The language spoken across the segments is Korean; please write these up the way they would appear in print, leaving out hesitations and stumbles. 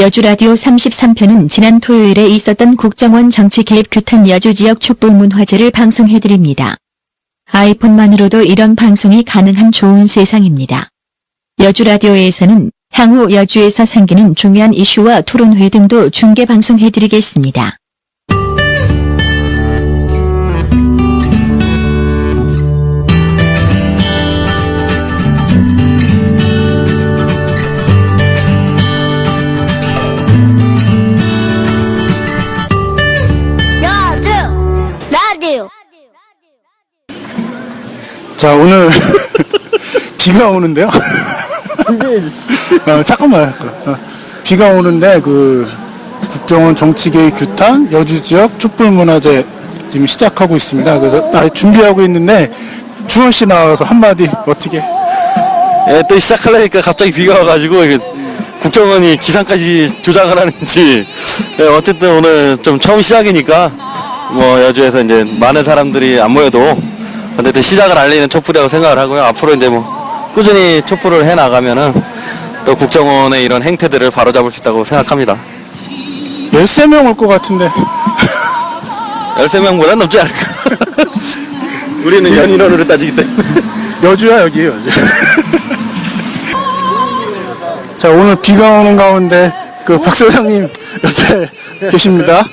여주라디오 33편은 지난 토요일에 있었던 국정원 정치 개입 규탄 여주 지역 촛불문 화제를 방송해드립니다. 아이폰만으로도 이런 방송이 가능한 좋은 세상입니다. 여주라디오에서는 향후 여주에서 생기는 중요한 이슈와 토론회 등도 중계 방송해드리겠습니다. 자, 오늘 비가 오는데요. 잠깐만. 비가 오는데 국정원 정치개입 규탄 여주 지역 촛불문화제 지금 시작하고 있습니다. 그래서 준비하고 있는데 주원 씨 나와서 한마디 어떻게? 예, 또 시작하려니까 갑자기 비가 와가지고 국정원이 기상까지 조작을 하는지, 예, 어쨌든 오늘 좀 처음 시작이니까 뭐 여주에서 이제 많은 사람들이 안 모여도 어쨌든 시작을 알리는 촛불이라고 생각을 하고요. 앞으로 이제 뭐 꾸준히 촛불을 해 나가면은 또 국정원의 이런 행태들을 바로잡을 수 있다고 생각합니다. 13명 올 것 같은데. 13명보다 넘지 않을까. 우리는 연인원으로 따지기 때문에. 여주야, 여기 여주. 자, 오늘 비가 오는 가운데 박 소장님 옆에 계십니다.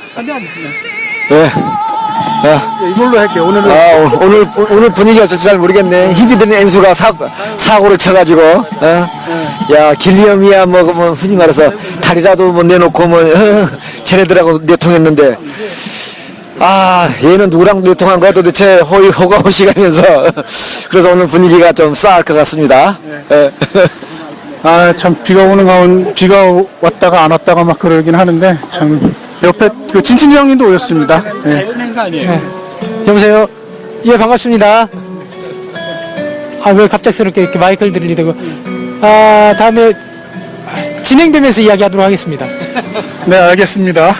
네. 이걸로 할게요. 오늘 분위기가 어쩔지 잘 모르겠네. 희비드는 앵수가 사고를 쳐가지고, 야, 길리엄이야, 흔히 말해서 다리라도 내놓고, 쟤네들하고 내통했는데, 얘는 누구랑 내통한 거야 도대체 호가호식하면서. 그래서 오늘 분위기가 좀 싸할 것 같습니다. 네. 참, 비가 왔다가 안 왔다가 막 그러긴 하는데, 참, 옆에 진춘이 형님도 오셨습니다. 네. 행사 아니에요? 여보세요? 예, 반갑습니다. 왜 갑작스럽게 이렇게 마이크를 들리고. 다음에 진행되면서 이야기하도록 하겠습니다. 네, 알겠습니다.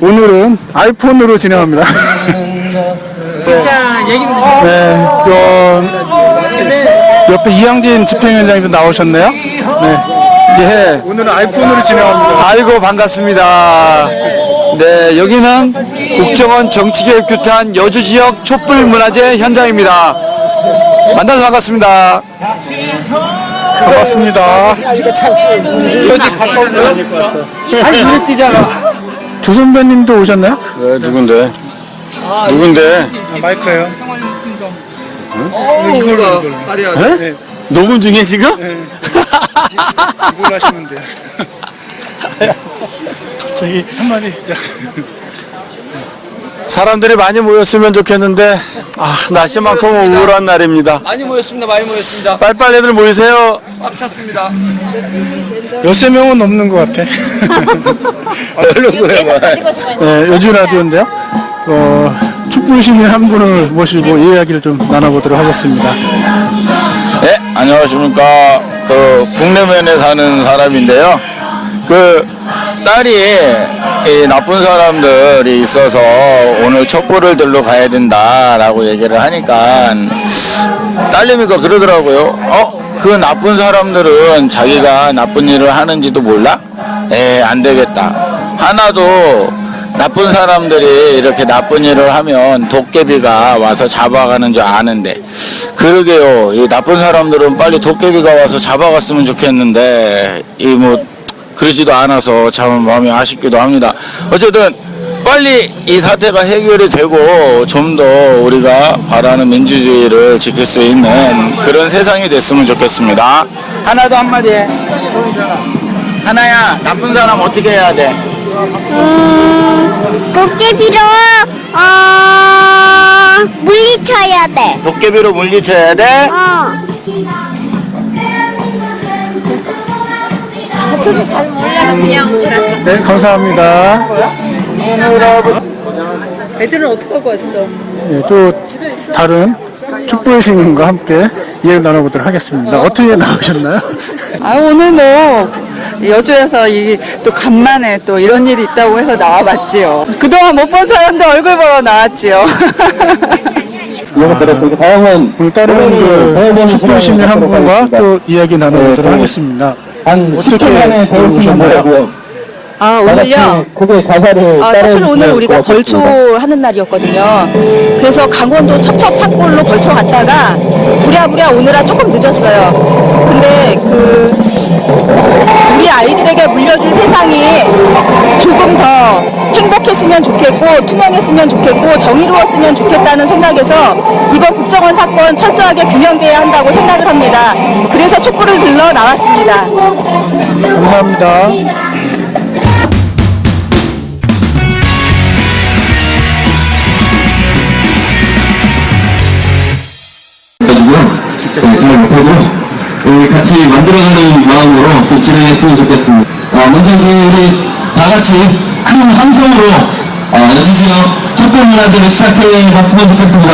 오늘은 아이폰으로 진행합니다. 진짜 얘기는 네, 옆에 이양진 집행위원장님도 나오셨네요. 네. 예. 오늘은 아이폰으로 진행합니다. 아이고, 반갑습니다. 네, 여기는 국정원 정치개입 규탄 여주 지역 촛불문화제 현장입니다. 만나서 반갑습니다. 반갑습니다. 여기 가까운데? 아니, 눈에 띄잖아. 조 선배님도 오셨나요? 네, 누군데? 누군데? 마이크예요. 이걸로. 네? 녹음 중에 지금? 이걸로 하시면 돼요. 갑자기 한마디. 사람들이 많이 모였으면 좋겠는데 날씨만큼 우울한 날입니다. 많이 모였습니다. 많이 모였습니다. 빨리빨리들 모이세요. 꽉 찼습니다. 13명은 넘는 것 같아. 얼른 그래 봐. 네, 여주 라디오인데요. 촛불 시민 한 분을 모시고 이야기를 좀 나눠보도록 하겠습니다. 네, 안녕하십니까. 국내면에 사는 사람인데요. 딸이 이 나쁜 사람들이 있어서 오늘 촛불을 들러 가야 된다라고 얘기를 하니까 딸내미가 그러더라고요. 그 나쁜 사람들은 자기가 나쁜 일을 하는지도 몰라? 안 되겠다. 하나도 나쁜 사람들이 이렇게 나쁜 일을 하면 도깨비가 와서 잡아가는 줄 아는데, 그러게요. 이 나쁜 사람들은 빨리 도깨비가 와서 잡아갔으면 좋겠는데 그러지도 않아서 참 마음이 아쉽기도 합니다. 어쨌든 빨리 이 사태가 해결이 되고 좀 더 우리가 바라는 민주주의를 지킬 수 있는 그런 세상이 됐으면 좋겠습니다. 하나도 한마디 해. 하나야, 나쁜 사람 어떻게 해야 돼? 도깨비로 물리쳐야 돼. 도깨비로 물리쳐야 돼? 저도 잘 몰라서 그냥 네, 감사합니다. 애들은 어떻게 하고 왔어? 네, 또 다른 촛불 시민과 함께 이야기를 나눠보도록 하겠습니다. 어떻게 나오셨나요? 오늘 여주에서 또 간만에 또 이런 일이 있다고 해서 나와봤지요. 그동안 못 본 사람도 얼굴 보러 나왔지요. 오늘 다른 촛불 시민 한 분과 또 이야기 나눠보도록 하겠습니다. 한 어떻게 오셨나요? 아, 오늘요? 크게 가사를 사실 오늘 우리가 벌초하는 날이었거든요. 그래서 강원도 첩첩산골로 벌초 갔다가 부랴부랴 오느라 조금 늦었어요. 근데 우리 아이들에게 물려줄 세상이 조금 더 행복했으면 좋겠고 투명했으면 좋겠고 정의로웠으면 좋겠다는 생각에서 이번 국정원 사건 철저하게 규명돼야 한다고 생각을 합니다. 그래서 촛불을 들러 나왔습니다. 감사합니다. 잘 못하고 같이 만들어가는 마음으로 또 진행했으면 좋겠습니다. 먼저 우리 다 같이 큰 함성으로 여주지역 촛불문화제를 시작해 봤으면 좋겠습니다.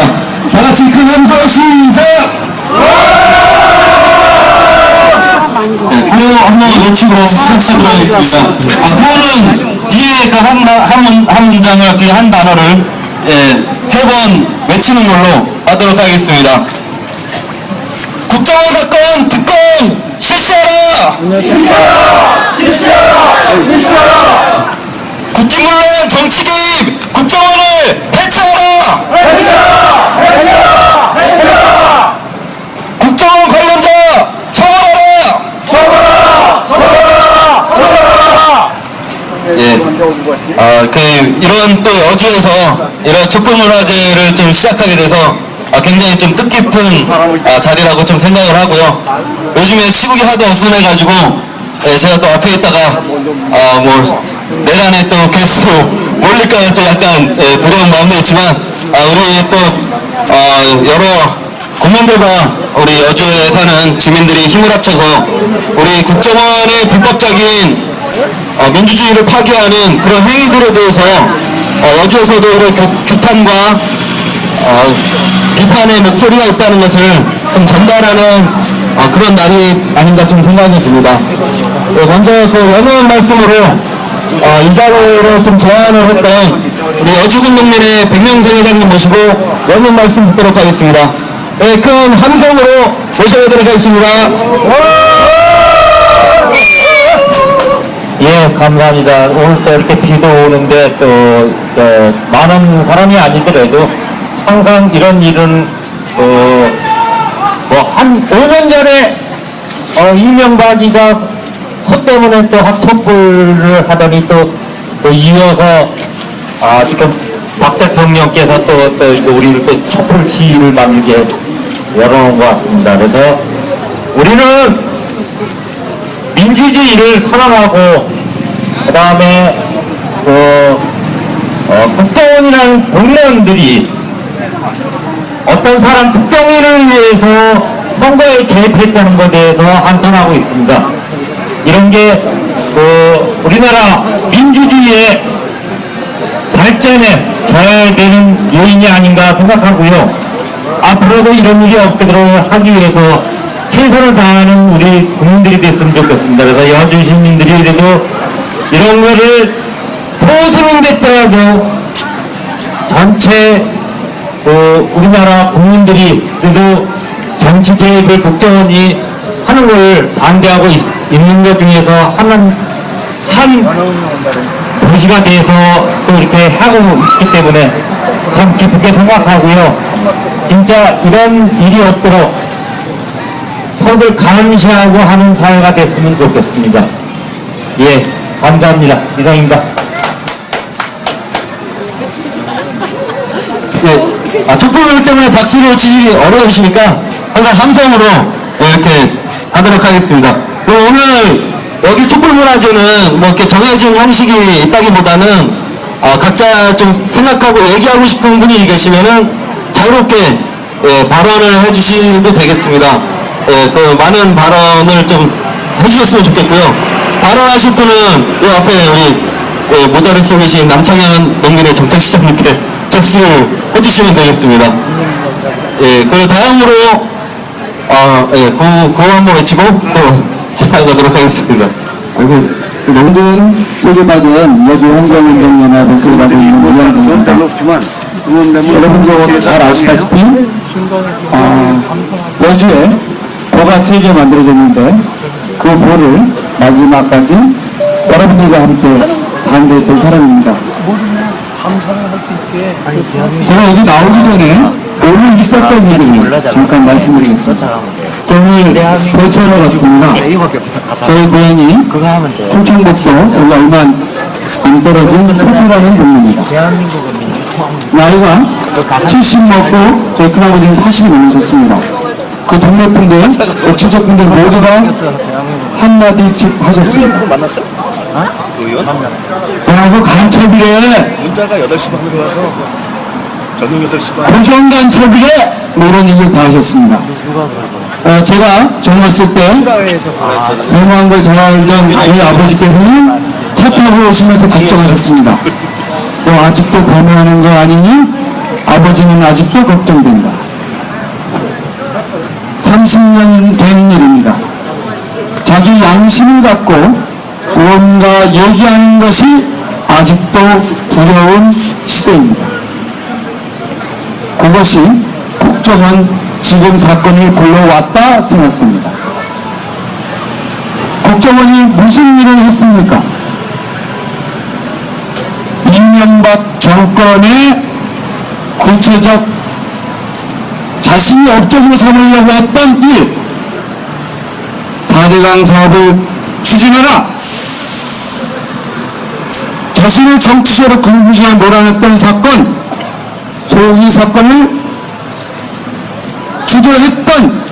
다 같이 큰 함성 시작! 그리고 한번 외치고 시작하도록 하겠습니다. 구호는 뒤에 그 한 문장을 뒤에 한 단어를 3번 외치는 걸로 하도록 하겠습니다. 국정원 사건 특검 실시하라! 국정원 정치 개입 국정원을 해체하라! 국정원 관련자 처벌하라! 이런 또 여주에서 이런 촛불문화제를 좀 시작하게 돼서 굉장히 좀 뜻깊은 자리라고 좀 생각을 하고요. 요즘에 시국이 하도 어수선해가지고 제가 또 앞에 있다가 내란에 또 개수로 몰릴까 또 약간 두려운 마음도 있지만 우리 또 여러 국민들과 우리 여주에 사는 주민들이 힘을 합쳐서 우리 국정원의 불법적인 민주주의를 파괴하는 그런 행위들에 대해서 여주에서도 이런 규탄과 비판의 목소리가 있다는 것을 좀 전달하는 그런 날이 아닌가 좀 생각이 듭니다. 먼저 연호원 말씀으로 이 자리로 좀 제안을 했던 우리 여주군동면의 백명생 회장님 모시고 연호원 말씀 듣도록 하겠습니다. 큰 함성으로 모셔보도록 하겠습니다. 예, 감사합니다. 오늘 또 이렇게 비도 오는데 또 많은 사람이 아니더라도 항상 이런 일은 한 5년 전에 이명박이가 서 때문에 또 촛불을 하더니 또 이어서 지금 박 대통령께서 또 우리를 또 촛불 시위를 만들게 열어놓은 것 같습니다. 그래서 우리는 민주주의를 사랑하고 그 다음에 국정원이라는 공무원들이 어떤 사람 특정인을 위해서 선거에 개입했다는 것에 대해서 한탄하고 있습니다. 이런 게 우리나라 민주주의의 발전에 저해되는 요인이 아닌가 생각하고요. 앞으로도 이런 일이 없도록 하기 위해서 최선을 다하는 우리 국민들이 됐으면 좋겠습니다. 그래서 여주 시민들이 그래도 이런 거를 소수민 됐더라도 전체 우리나라 국민들이 그래도 정치 개입을 국정원이 하는 걸 반대하고 있는 것 중에서 한 도시가 돼서 또 이렇게 하고 있기 때문에 참 기쁘게 생각하고요. 진짜 이런 일이 없도록 서로들 감시하고 하는 사회가 됐으면 좋겠습니다. 예, 감사합니다. 이상입니다. 촛불 때문에 박수를 치기 어려우시니까 항상 함성으로 이렇게 하도록 하겠습니다. 그럼 오늘 여기 촛불문화제는 이렇게 정해진 형식이 있다기보다는 각자 좀 생각하고 얘기하고 싶은 분이 계시면은 자유롭게 발언을 해주셔도 되겠습니다. 그 많은 발언을 좀 해주셨으면 좋겠고요. 발언하실 분은 이 앞에 우리 모자를 쓰고 계신 남창현 농민의 정책시장님께 접수를 해주시면 되겠습니다. 그리고 다음으로 구호 한번 외치고 또 시작하도록 하겠습니다. 모든 속에 빠진 여주 환경운동연합에서 일하고 있는 이양입니다. 여러분도 잘 아시다시피 여주에 보가 3개 만들어졌는데 그 보를 마지막까지 여러분들과 함께 반대했던 사람입니다. 제가 여기 나오기 전에 오늘 있었던 일을 잠깐 말씀드리겠습니다. 저는 대천에 갔습니다. 저희 고향이 충청북도 여기 얼마 안 떨어진 소피라는 동네입니다. 나이가 70 먹고 저희 큰아버지는 80이 넘으셨습니다. 그 동네 분들, 친척분들 모두가 한마디씩 하셨습니다. 뭐라고 간첩이래. 문자가 8시 반으로 와서 저녁 8시 반. 고정 간첩이래. 뭐 이런 얘기를 다 하셨습니다. 제가 젊었을 때 유명한 걸 전화하던 우리 아버지께서는 차 타고 오시면서 걱정하셨습니다. 너 아직도 감회하는 거 아니니? 아버지는 아직도 걱정된다. 30년 된 일입니다. 자기 양심을 갖고 뭔가 얘기하는 것이 아직도 두려운 시대입니다. 그것이 국정원 지금 사건이 굴러왔다 생각됩니다. 국정원이 무슨 일을 했습니까? 이명박 정권의 구체적 자신이 업적으로 삼으려고 했던 일, 4대강 사업을 추진하라, 자신을 정치적으로 근무지에 몰아냈던 사건, 소위 사건을 주도했던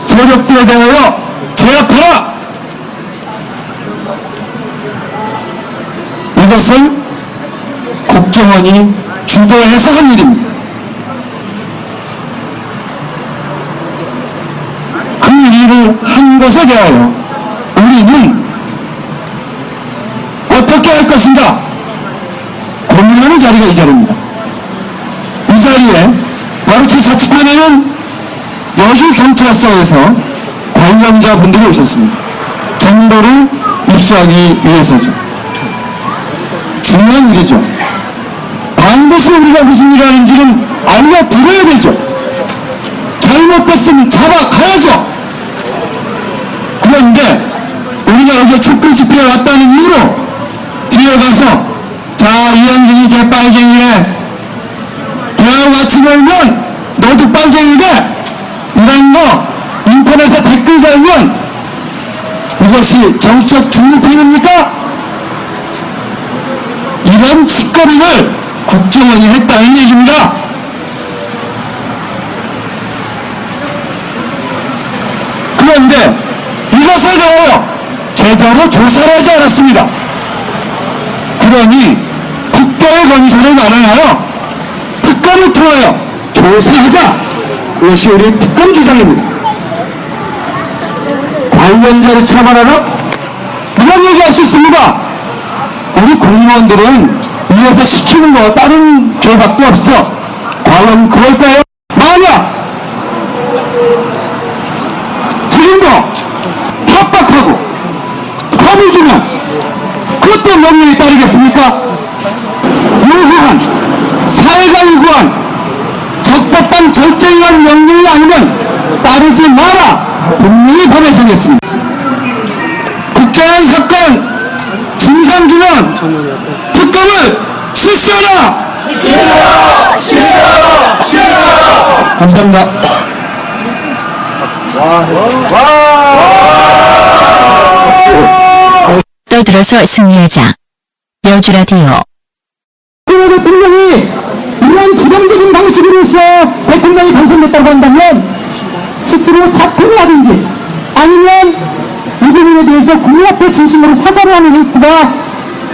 세력들에 대하여 제압하라, 이것을 국정원이 주도해서 한 일입니다. 그 일을 한 것에 대하여 우리는 어떻게 할 것인가 고민하는 자리가 이 자리입니다. 이 자리에 바로 지자치권에는 여주경찰서에서 관련자분들이 오셨습니다. 정보를 입수하기 위해서죠. 중요한 일이죠. 반드시 우리가 무슨 일을 하는지는 알려드려야 되죠. 잘못됐으면 잡아가야죠. 그런데 우리가 여기에 촛불 집회에 왔다는 이유로 뒤에 가서 자, 이현진이 개빨갱이래, 대학 같이 놀면 너도 빨갱이래, 이런 거 인터넷에 댓글 달면 이것이 정치적 중립행위입니까? 이런 짓거리를 국정원이 했다는 얘기입니다. 그런데 이것에 대하여 제대로 조사를 하지 않았습니다. 그러니 국가의 검사를 마련하여 특검을 통하여 조사하자. 그것이 우리 특검 주장입니다. 관련자를 처벌하라? 이런 얘기할 수 있습니다. 우리 공무원들은 위에서 시키는 거 다른 죄밖에 없어. 과연 그럴까요? 만약 지금도 협박하고 겁을 주면 그것도 명령에 따르겠습니까? 요구한, 사회가 요구한 적법한 절정한 명령이 아니면 따르지 마라. 분명히 법에 정했습니다. 국정원 사건 진상규명 특검을 실시하라! 감사합니다. 떠들어서 승리하자. 여주라디오. 대통령이 이런 부정적인 방식으로서 대통령이 당선됐다고 한다면 스스로 자퇴를 하든지 아니면 이 부분에 대해서 국민 앞에 진심으로 사과를 하는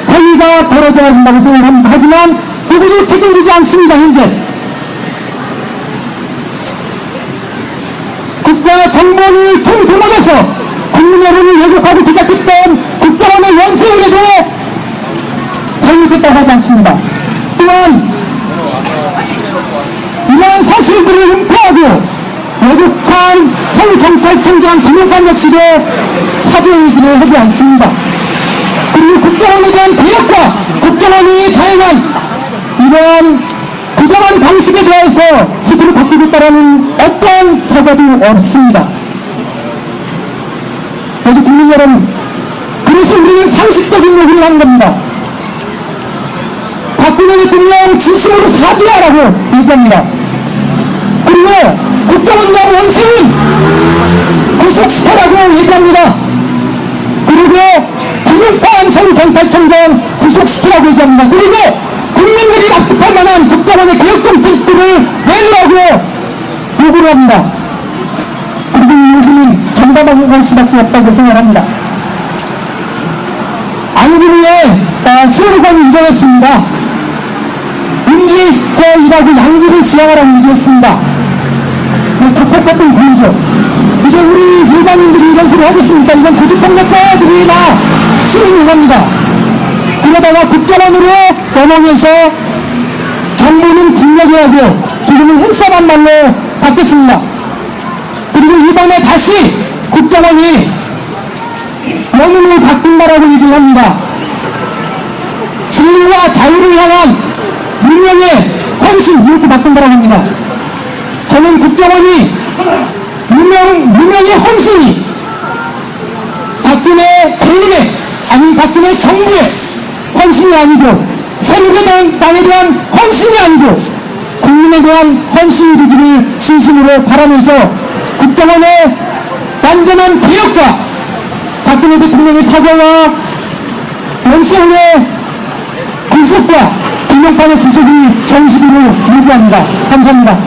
행위가 벌어져야 한다고 생각합니다. 하지만 그들이 책임지지 않습니다. 현재 국가 정보를 통틀어서 국민 여론을 왜곡하고 조작했던 국정원의 원수에게도 잘못했다고 하지 않습니다. 또한 이러한 사실들을 은폐하고 왜곡한 서울경찰청장 김용관 역시도 사죄의기를 하지 않습니다. 그리고 국정원에 대한 개혁과 국정원이 자행한 이러한 부정한 방식에 대해서 지도를 바꾸겠다라는 어떤 사과도 없습니다. 그래서 국민 여러분, 그래서 우리는 상식적 요구를 한 겁니다. 박근혜 대통령 진심으로 사죄하라고 얘기합니다. 그리고 국정원장 원수는 구속시켜라고 얘기합니다. 그리고 김용판 경찰청장 구속시키라고 얘기합니다. 그리고 국민들이 납득할 만한 국정원의 개혁정책들을 내놓으라고 요구를 합니다. 그리고 이 요구는 정당화할 수밖에 없다고 생각합니다. 안구리에 수호관이 일어났습니다. 임기에서 일하고 양지를 지향하라고 얘기했습니다. 조폭 같은 분이죠. 이게 우리 일반인들이 이런 소리 하겠습니까? 이건 조직폭력배들이나 수행용합니다. 그러다가 국정원으로 넘어오면서 정부는 국력이라고 지금은 헬싸한 말로 바뀌었습니다. 그리고 이번에 다시 국정원이 명운을 바꾼다라고 얘기를 합니다. 진리와 자유를 향한 민영의 헌신, 이렇게 바꾼다라고 합니다. 저는 국정원이 민영의 헌신이 박근혜 개인의, 아니 박근혜 정부의 헌신이 아니고 새누리당에 대한 헌신이 아니고 국민에 대한 헌신이 되기를 진심으로 바라면서 국정원의 완전한 개혁과 박근혜 대통령의 사과와 원세훈의 구속과 김용판의 구속이 정식으로 요구합니다. 감사합니다.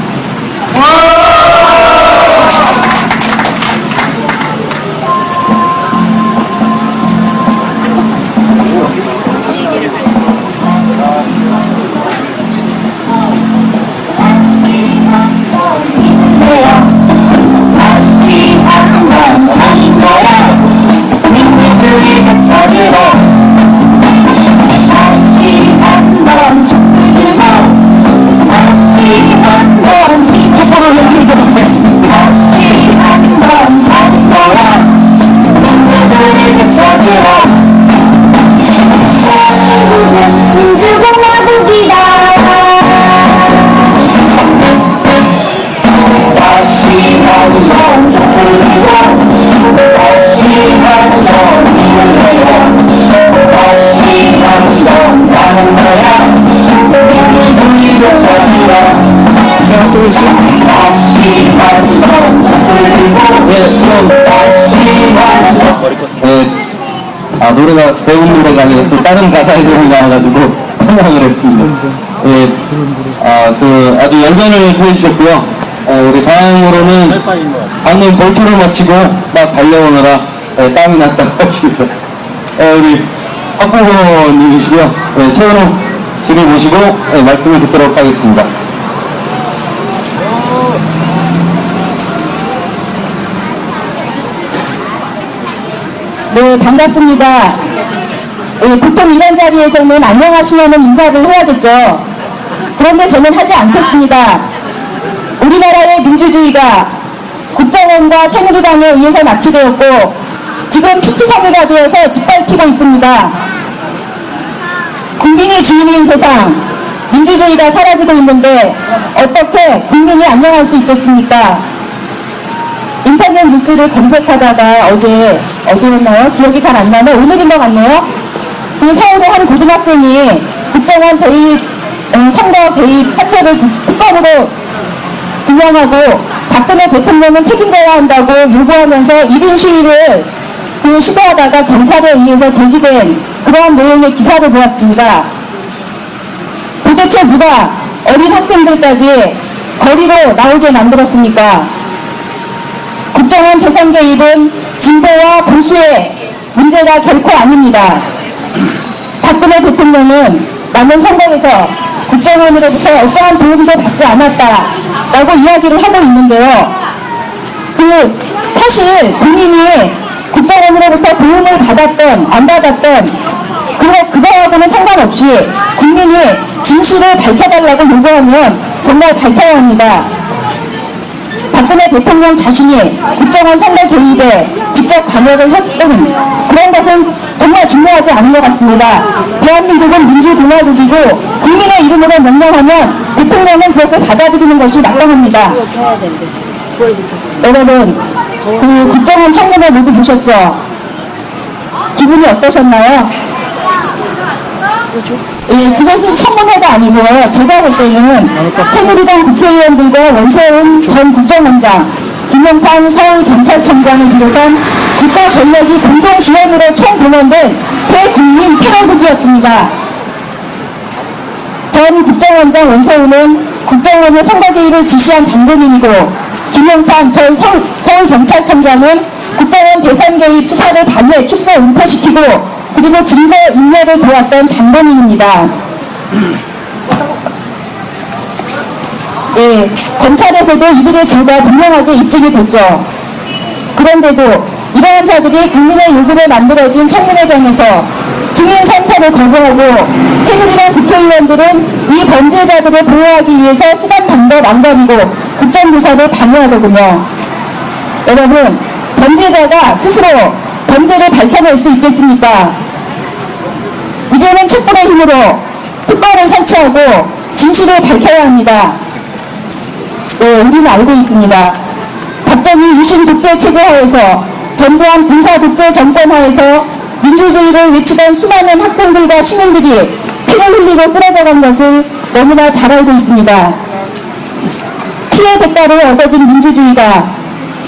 노래가 배운 노래가 아니라 또 다른 가사의 내용이 나와가지고 성공을 했습니다. 아주 열변을 보여주셨고요. 우리 다음으로는 방금 볼초를 마치고 막 달려오느라 땀이 났다고 하시고요. 우리 학부모님이시고요. 최은호 씨를 모시고 말씀을 듣도록 하겠습니다. 네, 반갑습니다. 보통 이런 자리에서는 안녕하시냐는 인사를 해야겠죠. 그런데 저는 하지 않겠습니다. 우리나라의 민주주의가 국정원과 새누리당에 의해서 납치되었고 지금 피투성이가 되어서 짓밟히고 있습니다. 국민이 주인인 세상, 민주주의가 사라지고 있는데 어떻게 국민이 안녕할 수 있겠습니까? 인터넷 뉴스를 검색하다가 어제였나요? 기억이 잘 안 나네. 오늘인 것 같네요. 그 서울의 한 고등학생이 국정원 대입, 선거 대입 사태를 특검으로 규명하고 박근혜 대통령은 책임져야 한다고 요구하면서 1인 시위를 시도하다가 경찰에 의해서 제지된 그러한 내용의 기사를 보았습니다. 도대체 누가 어린 학생들까지 거리로 나오게 만들었습니까? 국정원 대선 개입은 진보와 보수의 문제가 결코 아닙니다. 박근혜 대통령은 남은 선거에서 국정원으로부터 어떠한 도움도 받지 않았다라고 이야기를 하고 있는데요. 사실 국민이 국정원으로부터 도움을 받았던 안 받았던 그거하고는 상관없이 국민이 진실을 밝혀달라고 요구하면 정말 밝혀야 합니다. 박근혜 대통령 자신이 국정원 선거 개입에 직접 관여를 했던 그런 것은 정말 중요하지 않은 것 같습니다. 대한민국은 민주공화국이고 국민의 이름으로 명령하면 대통령은 그것을 받아들이는 것이 마땅합니다. 여러분, 국정원 청문회 모두 보셨죠? 기분이 어떠셨나요? 예, 그것은 청문회가 아니고요. 제가 볼 때는 새누리당 국회의원들과 원세훈 전 국정원장, 김용판 서울경찰청장을 비롯한 국가 권력이 공동 주연으로 총동원된 대국민 패러독이었습니다. 전 국정원장 원세훈은 국정원의 선거개입을 지시한 장본인이고, 김용판 전 서울경찰청장은 국정원 대선 개입 수사를 반대 축소 은폐시키고 그리고 증거 인멸을 도왔던 장본인입니다. 네, 검찰에서도 이들의 죄가 분명하게 입증이 됐죠. 그런데도 이러한 자들이 국민의 요구를 만들어진 청문회장에서 증인 선서를 거부하고 새누리당 국회의원들은 이 범죄자들을 보호하기 위해서 수감 방법 안건이고 국정조사를 방해하더군요. 여러분, 범죄자가 스스로 범죄를 밝혀낼 수 있겠습니까? 이제는 촛불의 힘으로 특검을 설치하고 진실을 밝혀야 합니다. 네, 우리는 알고 있습니다. 박정희 유신 독재 체제 하에서 전두환 군사 독재 정권 하에서 민주주의를 외치던 수많은 학생들과 시민들이 피를 흘리고 쓰러져간 것을 너무나 잘 알고 있습니다. 피의 대가로 얻어진 민주주의가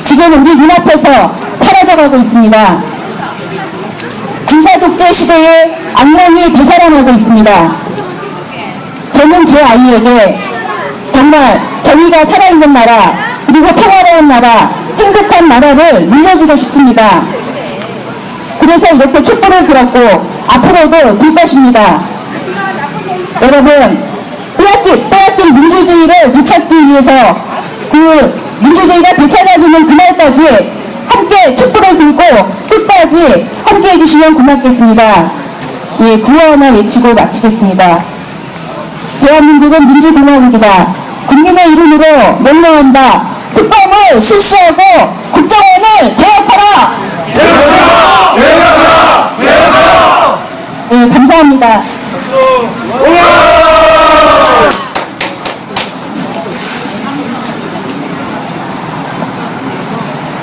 지금 우리 눈앞에서 사라져가고 있습니다. 군사독재 시대의 악몽이 되살아나고 있습니다. 저는 제 아이에게 정말 정의가 살아있는 나라, 그리고 평화로운 나라, 행복한 나라를 물려주고 싶습니다. 그래서 이렇게 촛불을 들었고 앞으로도 들 것입니다. 여러분, 빼앗긴 민주주의를 되찾기 위해서 그 민주주의가 되찾아지는 그날까지 함께 촛불을 들고 끝까지 함께 해주시면 고맙겠습니다. 예, 구호 하나 외치고 마치겠습니다. 대한민국은 민주공화국이다. 국민의 이름으로 명령한다. 특검을 실시하고 국정원을 개혁하라! 네, 감사합니다.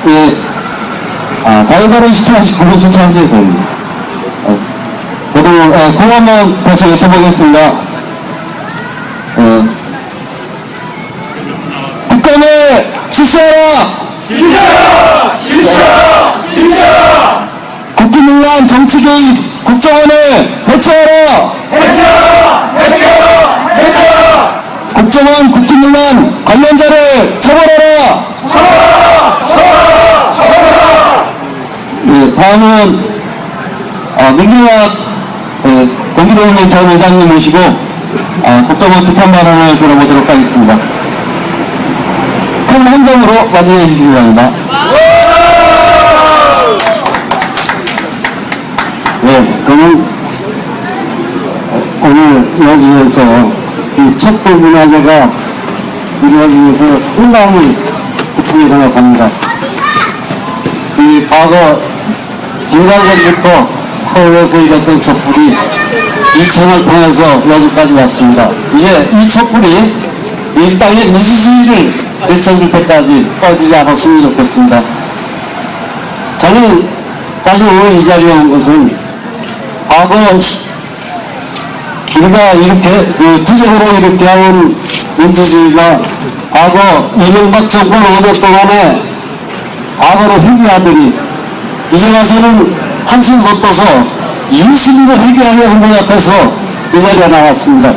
예, 자유발언 시청하시, 국민 신청하셔야 됩니다. 저도, 그거 한번 다시 여쭤보겠습니다. 특검을 실시하라! 실시하라! 국기문란 정치개입 국정원을 해체하라! 국정원 국기문란 관련자를 처벌하라! 네, 다음은 민경학 경기도경찰 의장님 모시고 국정원 비판 발언을 들어보도록 하겠습니다. 큰 함성으로 맞이해 주시기 바랍니다. 네, 저는 오늘 여지에서 이 촛불 문화제가 이루어지기 위해서 흥망을 기쁘게 생각합니다. 이 과거 인간전부터 서울에서 일었던 촛불이 이천을 통해서 여기까지 왔습니다. 이제 이 촛불이 이 땅의 민주주의를 되찾을 때까지 꺼지지 않았으면 좋겠습니다. 저는 사실 오늘 이 자리에 온 것은 과거 우리가 이렇게 투쟁으로 이렇게 하는 민주주의가 과거 이명박 정권 5년 동안에 과거로 회귀하더니 이제 와서는 한숨 돋궈서 유신으로 회귀하려는 것 같아서 이 자리에 나왔습니다.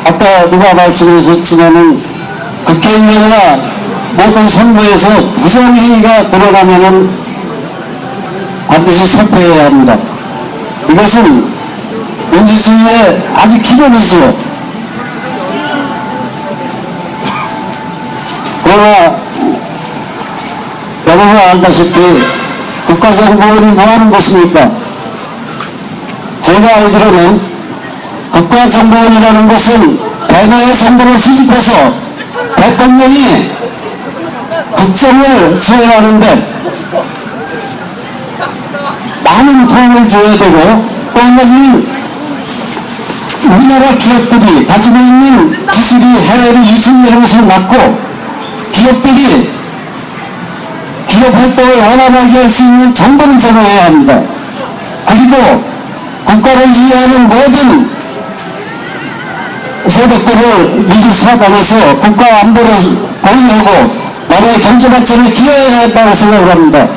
아까 누가 말씀해 주셨지만은 국회의원이나 모든 선거에서 부정행위가 드러나면은 반드시 사퇴해야 합니다. 이것은 민주주의의 아주 기본이지요. 그러나 여러분 알다시피 국가정보원이 뭐하는 것입니까? 제가 알기로는 국가정보원이라는 것은 배너의 정보를 수집해서 대통령이 국정을 수행하는데 많은 도움을 줘야 되고, 또 한 가지는 우리나라 기업들이 가지고 있는 기술이 해외로 유출되는 것을 막고 기업들이 기업 활동을 원활하게 할 수 있는 정보를 제공해야 합니다. 그리고 국가를 이해하는 모든 세력들을 이길 수밖에 없어서 국가 안보를 고민하고 나라의 경제 발전을 기여해야 한다고 생각을 합니다.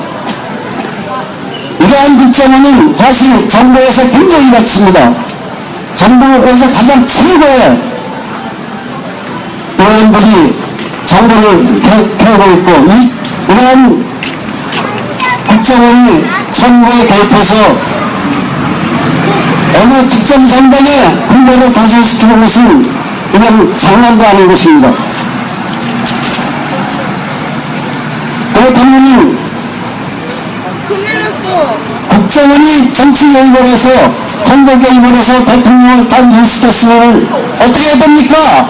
이러한 국정원은 사실 정부에서 굉장히 박습니다. 정부에서 가장 최고의 의원들이 정부를 개혁하고 있고 이러한 국정원이 선거에 개입해서 어느 특정 정당의 후보를 당선시키는 것은 그냥 상관도 아닌 것입니다. 그렇다면 국정원이 정치 개입을 선거 개입을 해서 대통령을 당선시켰으면 어떻게 해야 됩니까?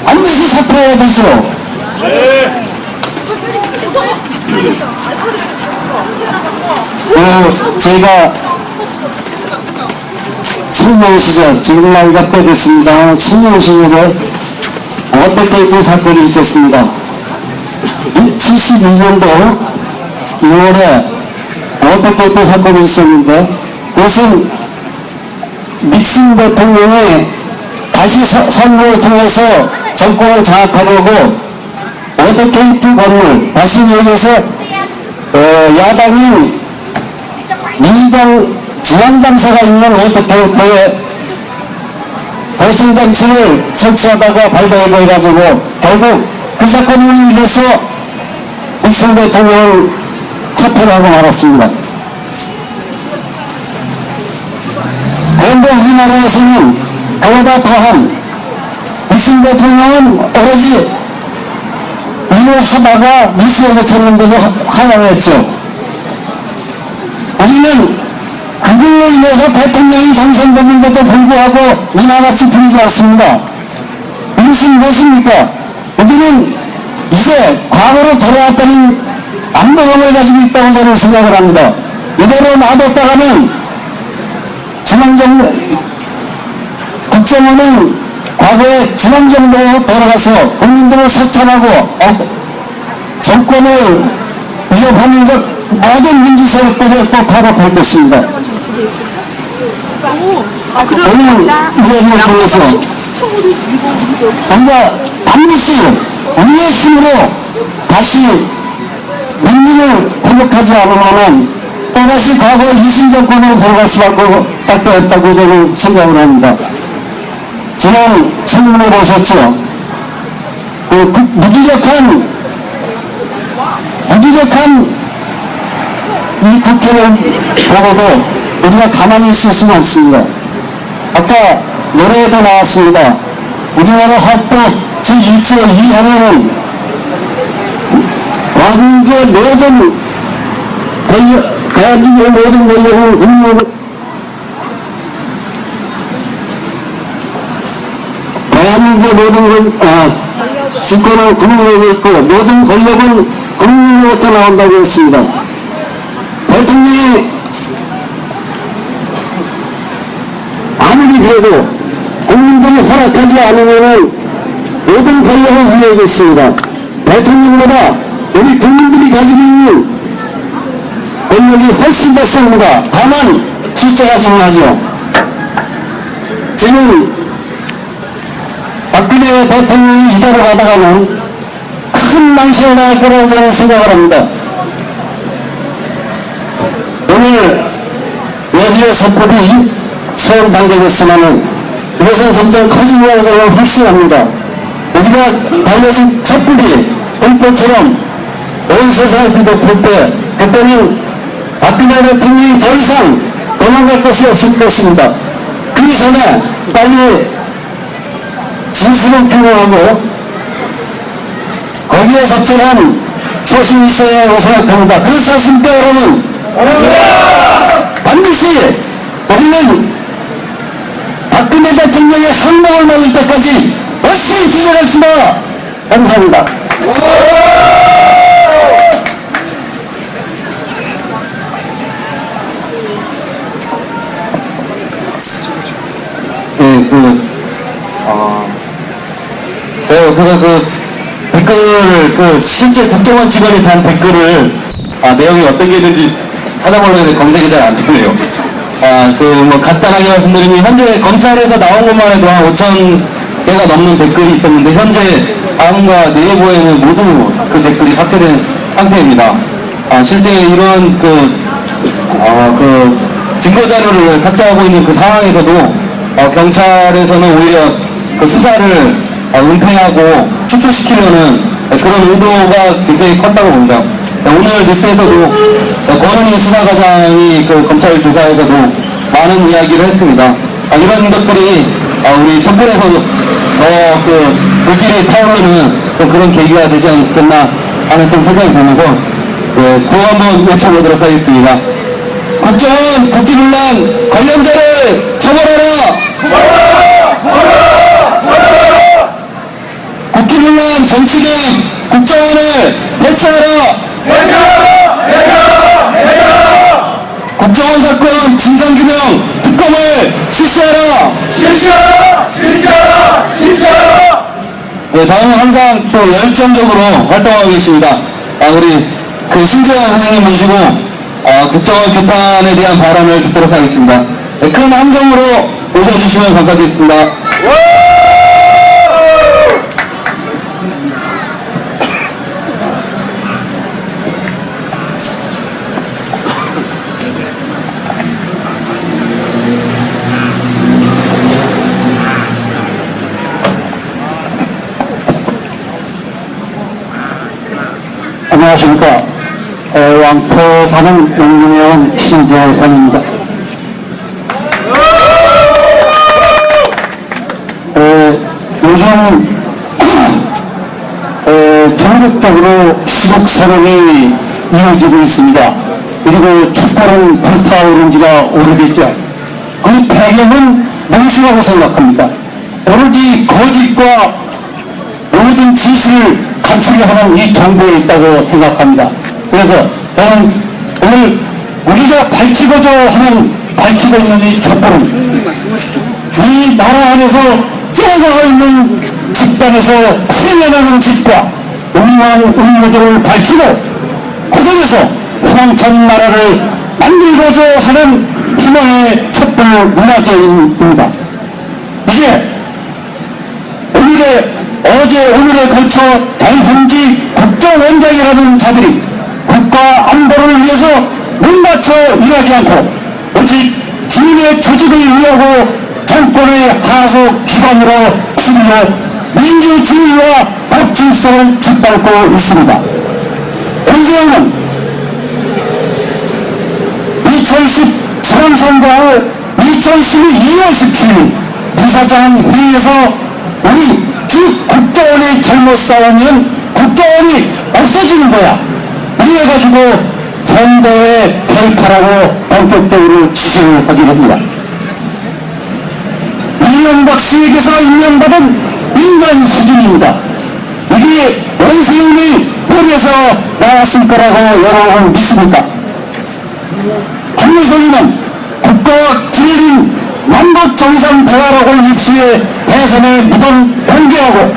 반드시 사퇴해야 되죠. 제가 청년 시절, 지금 나이가 꽤 됐습니다. 청년 시절에 워터게이트 사건이 있었습니다. 72년도 2월에 워터게이트 사건이 있었는데 그것은 닉슨 대통령이 다시 선거를 통해서 정권을 장악하려고 워터게이트 건물, 다시 얘기해서 야당인 민주당 중앙당사가 있는 워터게이트에 도청장치를 설치하다가 발각해가지고 결국 그 사건을 일러서 닉슨 대통령을 사퇴를 하고 말았습니다. 그런데 우리나라에서는 그보다 더한 닉슨 대통령은 오로지 일을 하다가 뉴스에 쳤는데도 하야했죠. 우리는 그걸로 인해서 대통령이 당선됐는데도 불구하고 이나같이 부리지 않습니다. 이것은 무엇입니까? 우리는 이제 과거로 돌아왔다는 안도감을 가지고 있다고 저는 생각을 합니다. 이대로 놔뒀다가는 국정원은 과거에 중앙정부로 돌아가서 국민들을 사찰하고 정권을 위협하는 것 모든 민주 세력들을 꼭 파악할 것입니다. 오늘 이야기를 통해서 우리가 반드시 우리의 힘으로 다시 민주를 회복하지 않으면 또다시 과거의 유신 정권으로 돌아갈 수밖에 없다고 저는 생각을 합니다. 지난 청문회 보셨죠? 무기력한 이 국회를 보고도 우리가 가만히 있을 수는 없습니다. 아까 노래에도 나왔습니다. 우리나라 헌법 제1조 2항에는 대한민국의 모든 권력은 대한민국의 모든 주권은 국민에게 있고 모든 권력은 국민으로부터 나온다고 했습니다. 대통령이 아무리 그래도 국민들이 허락하지 않으면 모든 권력은 우리에게 있습니다. 대통령보다 우리 국민들이 가지고 있는 권력이 훨씬 더 셉니다. 다만 숫자가 중요하죠. 저는 박근혜 대통령이 이대로 가다가는 큰 망신을 당할 거라고 저는 생각을 합니다. 오늘 여주의 사건이 처음 단계됐지만은 이것은 점점 커지면서 저는 확신합니다. 우리가 달려진 촛불이 불꽃처럼 온 세상을 뒤덮을 때 그때는 박근혜 대통령이 더 이상 도망갈 곳이 없을 것입니다. 그 전에 빨리 진실을 규명하고 거기에 적절한 소신이 있어야 한다고 생각합니다. 그렇지 않습니까, 여러분? 반드시 우리는 박근혜 대통령의 한명을 막을 때까지 열심히 기다렸습니다. 감사합니다. 그래서 댓글을 실제 국정원 직원이 단 댓글을 내용이 어떤 게 있는지 찾아보려는데 검색이 잘 안 되네요. 간단하게 말씀드리면, 현재 검찰에서 나온 것만 해도 한 5천 개가 넘는 댓글이 있었는데, 현재 다음과 네이버에는 모두 그 댓글이 삭제된 상태입니다. 실제 이런 증거자료를 삭제하고 있는 그 상황에서도, 경찰에서는 오히려 그 수사를 은폐하고 축소시키려는 그런 의도가 굉장히 컸다고 봅니다. 오늘 뉴스에서도 권은희 수사과장이 그 검찰 조사에서도 많은 이야기를 했습니다. 이런 것들이 우리 촛불에서 더 불길이 타오르는 그런 계기가 되지 않겠나 하는 좀 생각이 들면서 구호 한번 외쳐보도록 하겠습니다. 국정원 국기문란 관련자를 처벌하라! 국기문란 정치개입 국정원을 해체하라! 국정원 사건 진상규명 특검을 실시하라! 다음은 항상 또 열정적으로 활동하고 계십니다. 우리 신재환 선생님 모시고 국정원 규탄에 대한 발언을 듣도록 하겠습니다. 큰 함성으로 오셔주시면 감사드리겠습니다. 안녕하십니까. 왕포 사는 영문회원 신재현입니다. 요즘 전국적으로 시국 선언이 이루어지고 있습니다. 그리고 촛불은 불타오른 지가 오래됐죠. 그 배경은 무엇이라고 생각합니까? 오로지 거짓과 모든 진실을 감추려 하는 이 정부에 있다고 생각합니다. 그래서 저는 오늘 우리가 밝히고자 하는 밝히고 있는 이 촛불은 이 나라 안에서 썩어가고 있는 집단에서 풀려나는 짓과 음모한 음모들을 밝히고 그중에서 희망찬 나라를 만들고자 하는 희망의 촛불 문화제입니다. 이제 어제 오늘에 걸쳐 단순지 국정원장이라는 자들이 국가 안보를 위해서 눈 맞춰 일하지 않고 오직 지금의 조직을 위하고 정권의 하속 기반으로 삼으려 민주주의와 법질서를 짓밟고 있습니다. 원장은 2010 지방선거를 2012월 17일 부사장 회의에서 우리 국정원이 잘못 싸우면 국정원이 없어지는 거야. 이래가지고 선거에 개입하라고 본격적으로 지시를 하게 됩니다. 이명박 씨에게서 임명받은 민간 수준입니다. 이게 원세훈의 몸에서 나왔을 거라고 여러분 믿습니까? 김무성이는 국가와 틀어진 남북정상대화라고 일치해 대선의 무덤 공개하고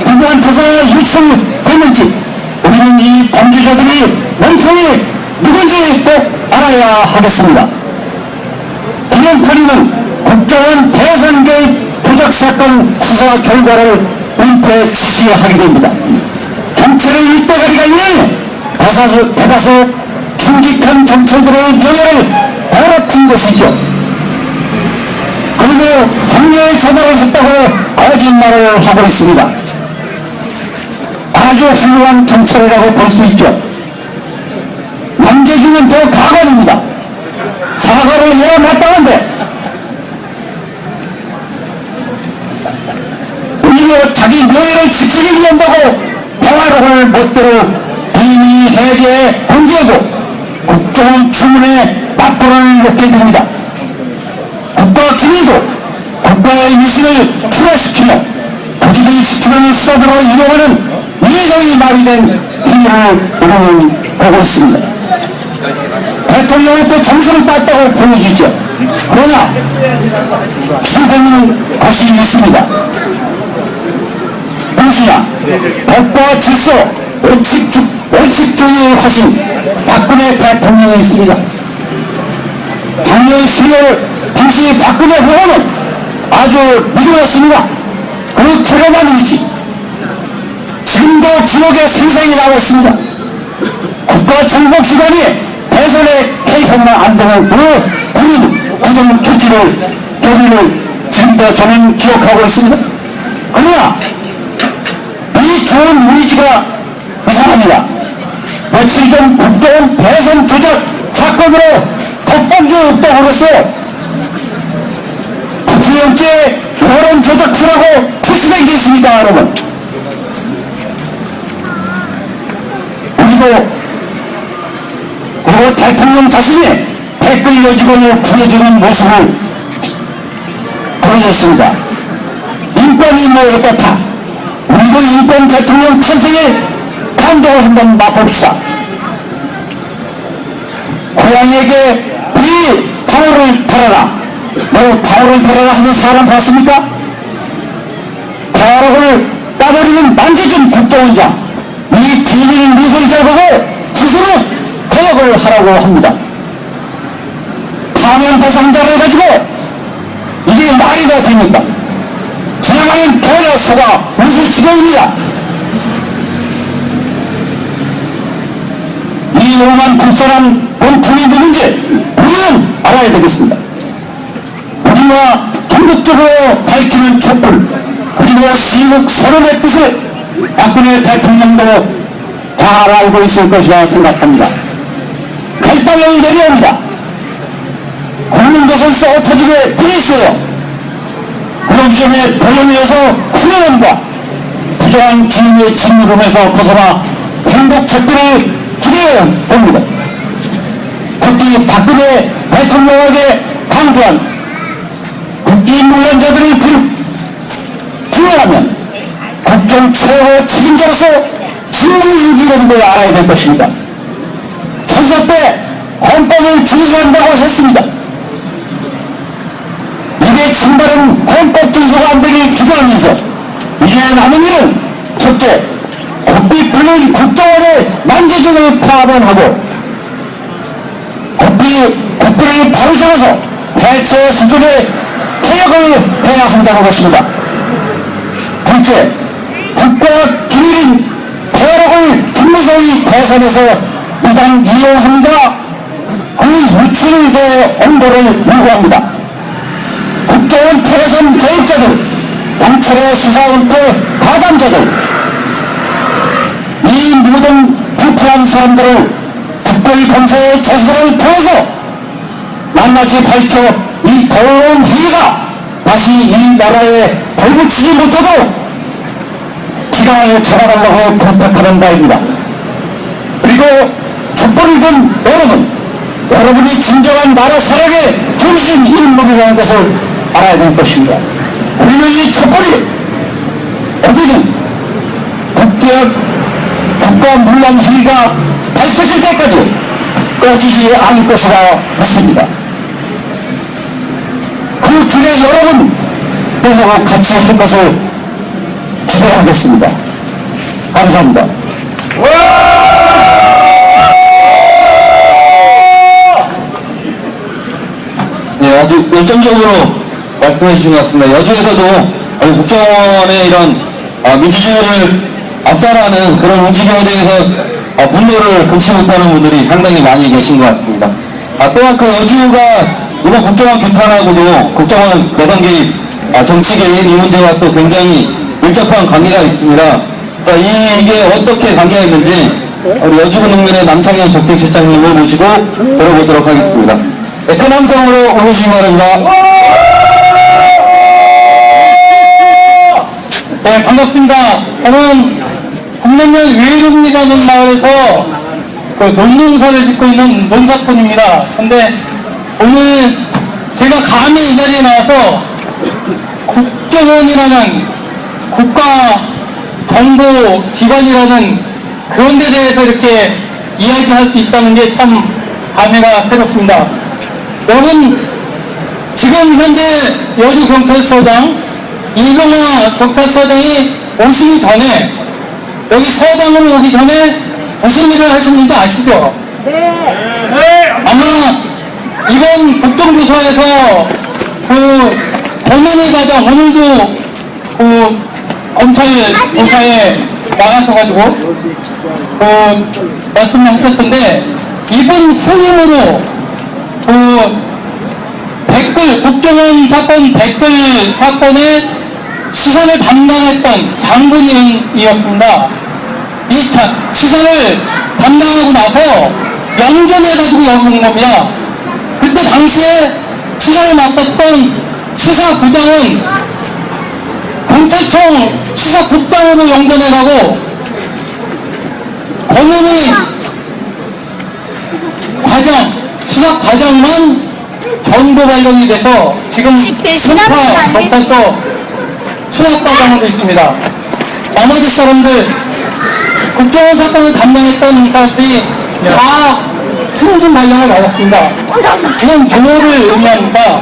누구한테서 요청했는지 우리는 이 범죄자들이 원통이 누군지 꼭 알아야 하겠습니다. 기념권위는 국정원 대선 개입 조작사건 수사 결과를 은폐 지시하게 됩니다. 경찰의 윗대가리가 있네. 대다수 듬직한 경찰들의 명예를 더럽힌 것이죠. 그리고 분명히 찾아오셨다고 거짓말을 하고 있습니다. 아주 훌륭한 경찰이라고 볼 수 있죠. 남재준은 더 가관입니다. 사과를 해야 마땅한데 오히려 자기 명예를 지키기 위한다고 평화록을 멋대로 부인이 해제해 공개하고 국정원 추문에 맞불을 놓게 됩니다. 국가 기밀도 국가의 위신을 추가시키며 조직을 지키는 수사들로 이용하는 이해관이 마비된 행위를 우리는 보고 있습니다. 대통령은 또 정신을 땄다고 보여주죠. 그러나 최근 것이 있습니다. 무엇이냐? 법과 질서, 원칙, 원칙주의하신 박근혜 대통령이 있습니다. 작년 10월 당시 박근혜 후보는 아주 미웠습니다. 그 테러만 있지. 지금도 기억에 생생히 나고 있습니다. 국가정보기관이 대선에 개입하면 안 되는 그 국정 규칙을 개입을 지금도 저는 기억하고 있습니다. 그러나 이 좋은 분위기가 이상합니다. 며칠 전 국정원 대선 조작 사건으로 겉봉기 윽박으로서 9년째 여론 조작하라고 포시해 계십니다, 여러분. 우리도 그리고 대통령 자신이 댓글 여직원을 구해주는 모습을 보여줬습니다. 인권이 뭐 어떻다. 우리도 인권 대통령 탄생에 감동을 한번 맛봅시다. 고양이에게 우리 방울을 데려라. 너 방울을 데려라 하는 사람 봤습니까? 방울을 빠버리는 만재준 국정원장. 이 비밀 누설자 보고 스스로 퇴역을 하라고 합니다. 사면 대상자를 가지고 이게 말이 다 됩니까? 지나가는 배를 속아 웃을 지경입니다. 이 오만 불자는 원통이 되는지 우리는 알아야 되겠습니다. 우리와 전국적으로 밝히는 촛불 그리고 시국 서론의 뜻을 박근혜 대통령도 잘 알고 있을 것이라 생각합니다. 결단을 내려옵니다. 국민도서 쏟아지게 돼 있어요. 그러기 전에 도연에서 훈련과 부정한 기밀의 침묵음에서 벗어나 행복 촛불을 기대해야 봅니다. 특히 박근혜 대통령에게 강조한 국기무연자들을 풀어가면 국정 최고 책임자로서 신문유기라는 걸 알아야 될 것입니다. 선거 때 헌법을 준수한다고 했습니다. 이게 찬바른 헌법 준수가 안 되길 기대하면서 이제 남은 일은 첫째, 국비 불린 국정원의 만재준을 파견하고 국비를 바로세워서 대체 수준의 퇴역을 해야 한다는 것입니다. 둘째, 국가 기밀인 대역을 국무성의 대선에서 이당 이용함과 그 유출에 엄벌을 요구합니다. 국정원 대선 개입자들, 경찰의 수사원과 가담자들, 이 모든 불쾌한 사람들을 특별히 검사의 재수사를 통해서 낱낱이 밝혀 이 더러운 행위가 다시 이 나라에 벌붙이지 못하도록 기강을 잡아달라고 부탁하는 바입니다. 그리고 촛불을 든 여러분이 진정한 나라 사랑의 중심 인물이라는 것을 알아야 될 것입니다. 우리는 이 촛불이 어디든 국가 문란 행위가 밝혀질 때까지 꺼지지 않을 것이라 믿습니다. 그 길에 여러분 또 같이 해줄 것을 기대하겠습니다. 감사합니다. 네, 아주 열정적으로 말씀해 주신 것 같습니다. 여주에서도 국정원의 이런 민주주의를 앞서가는 그런 움직임에 대해서 분노를 금치 못하는 분들이 상당히 많이 계신 것 같습니다. 또한 그 여주가 이번 국정원 규탄하고도 국정원 대선 개입, 정치 개입 이 문제와 또 굉장히 밀접한 관계가 있습니다. 이게 어떻게 관계가 있는지 우리 여주군 농민의 남창현 정책실장님을 모시고 들어보도록 하겠습니다. 네, 큰 함성으로 오해주시기 바랍니다. 네, 반갑습니다. 저는 국내면 외릉리라는 마을에서 그 논농사를 짓고 있는 농사꾼입니다. 근데 오늘 제가 감히 이 자리에 나와서 국정원이라는 국가 정보 기관이라는 그런 데 대해서 이렇게 이야기할 수 있다는 게 참 감회가 새롭습니다. 여러분, 지금 현재 여주경찰서장 이병화 경찰서장이 오시기 전에, 여기 서장으로 오기 전에 무슨 일을 하셨는지 아시죠? 아마 이번 국정조사에서 그 권은희 과장 오늘도 그 검찰 조사에 나가셔가지고 그 말씀을 하셨던데 이번 후임으로 그 댓글 국정원 사건 댓글 사건의 수사를 담당했던 장군이었습니다. 이 수사를 담당하고 나서 영전해가지고 온 겁니다. 그때 당시에 수사를 맡았던 수사부장은 경찰청 수사국장으로 영전해가고 권은희 과장, 수사과장만 전보 발령이 돼서 지금 송파 경찰서 수사과장으로 있습니다. 나머지 사람들 국정원 사건을 담당했던 사람들이 다 승진 발령을 받았습니다. 이건 뭐를 의미합니까?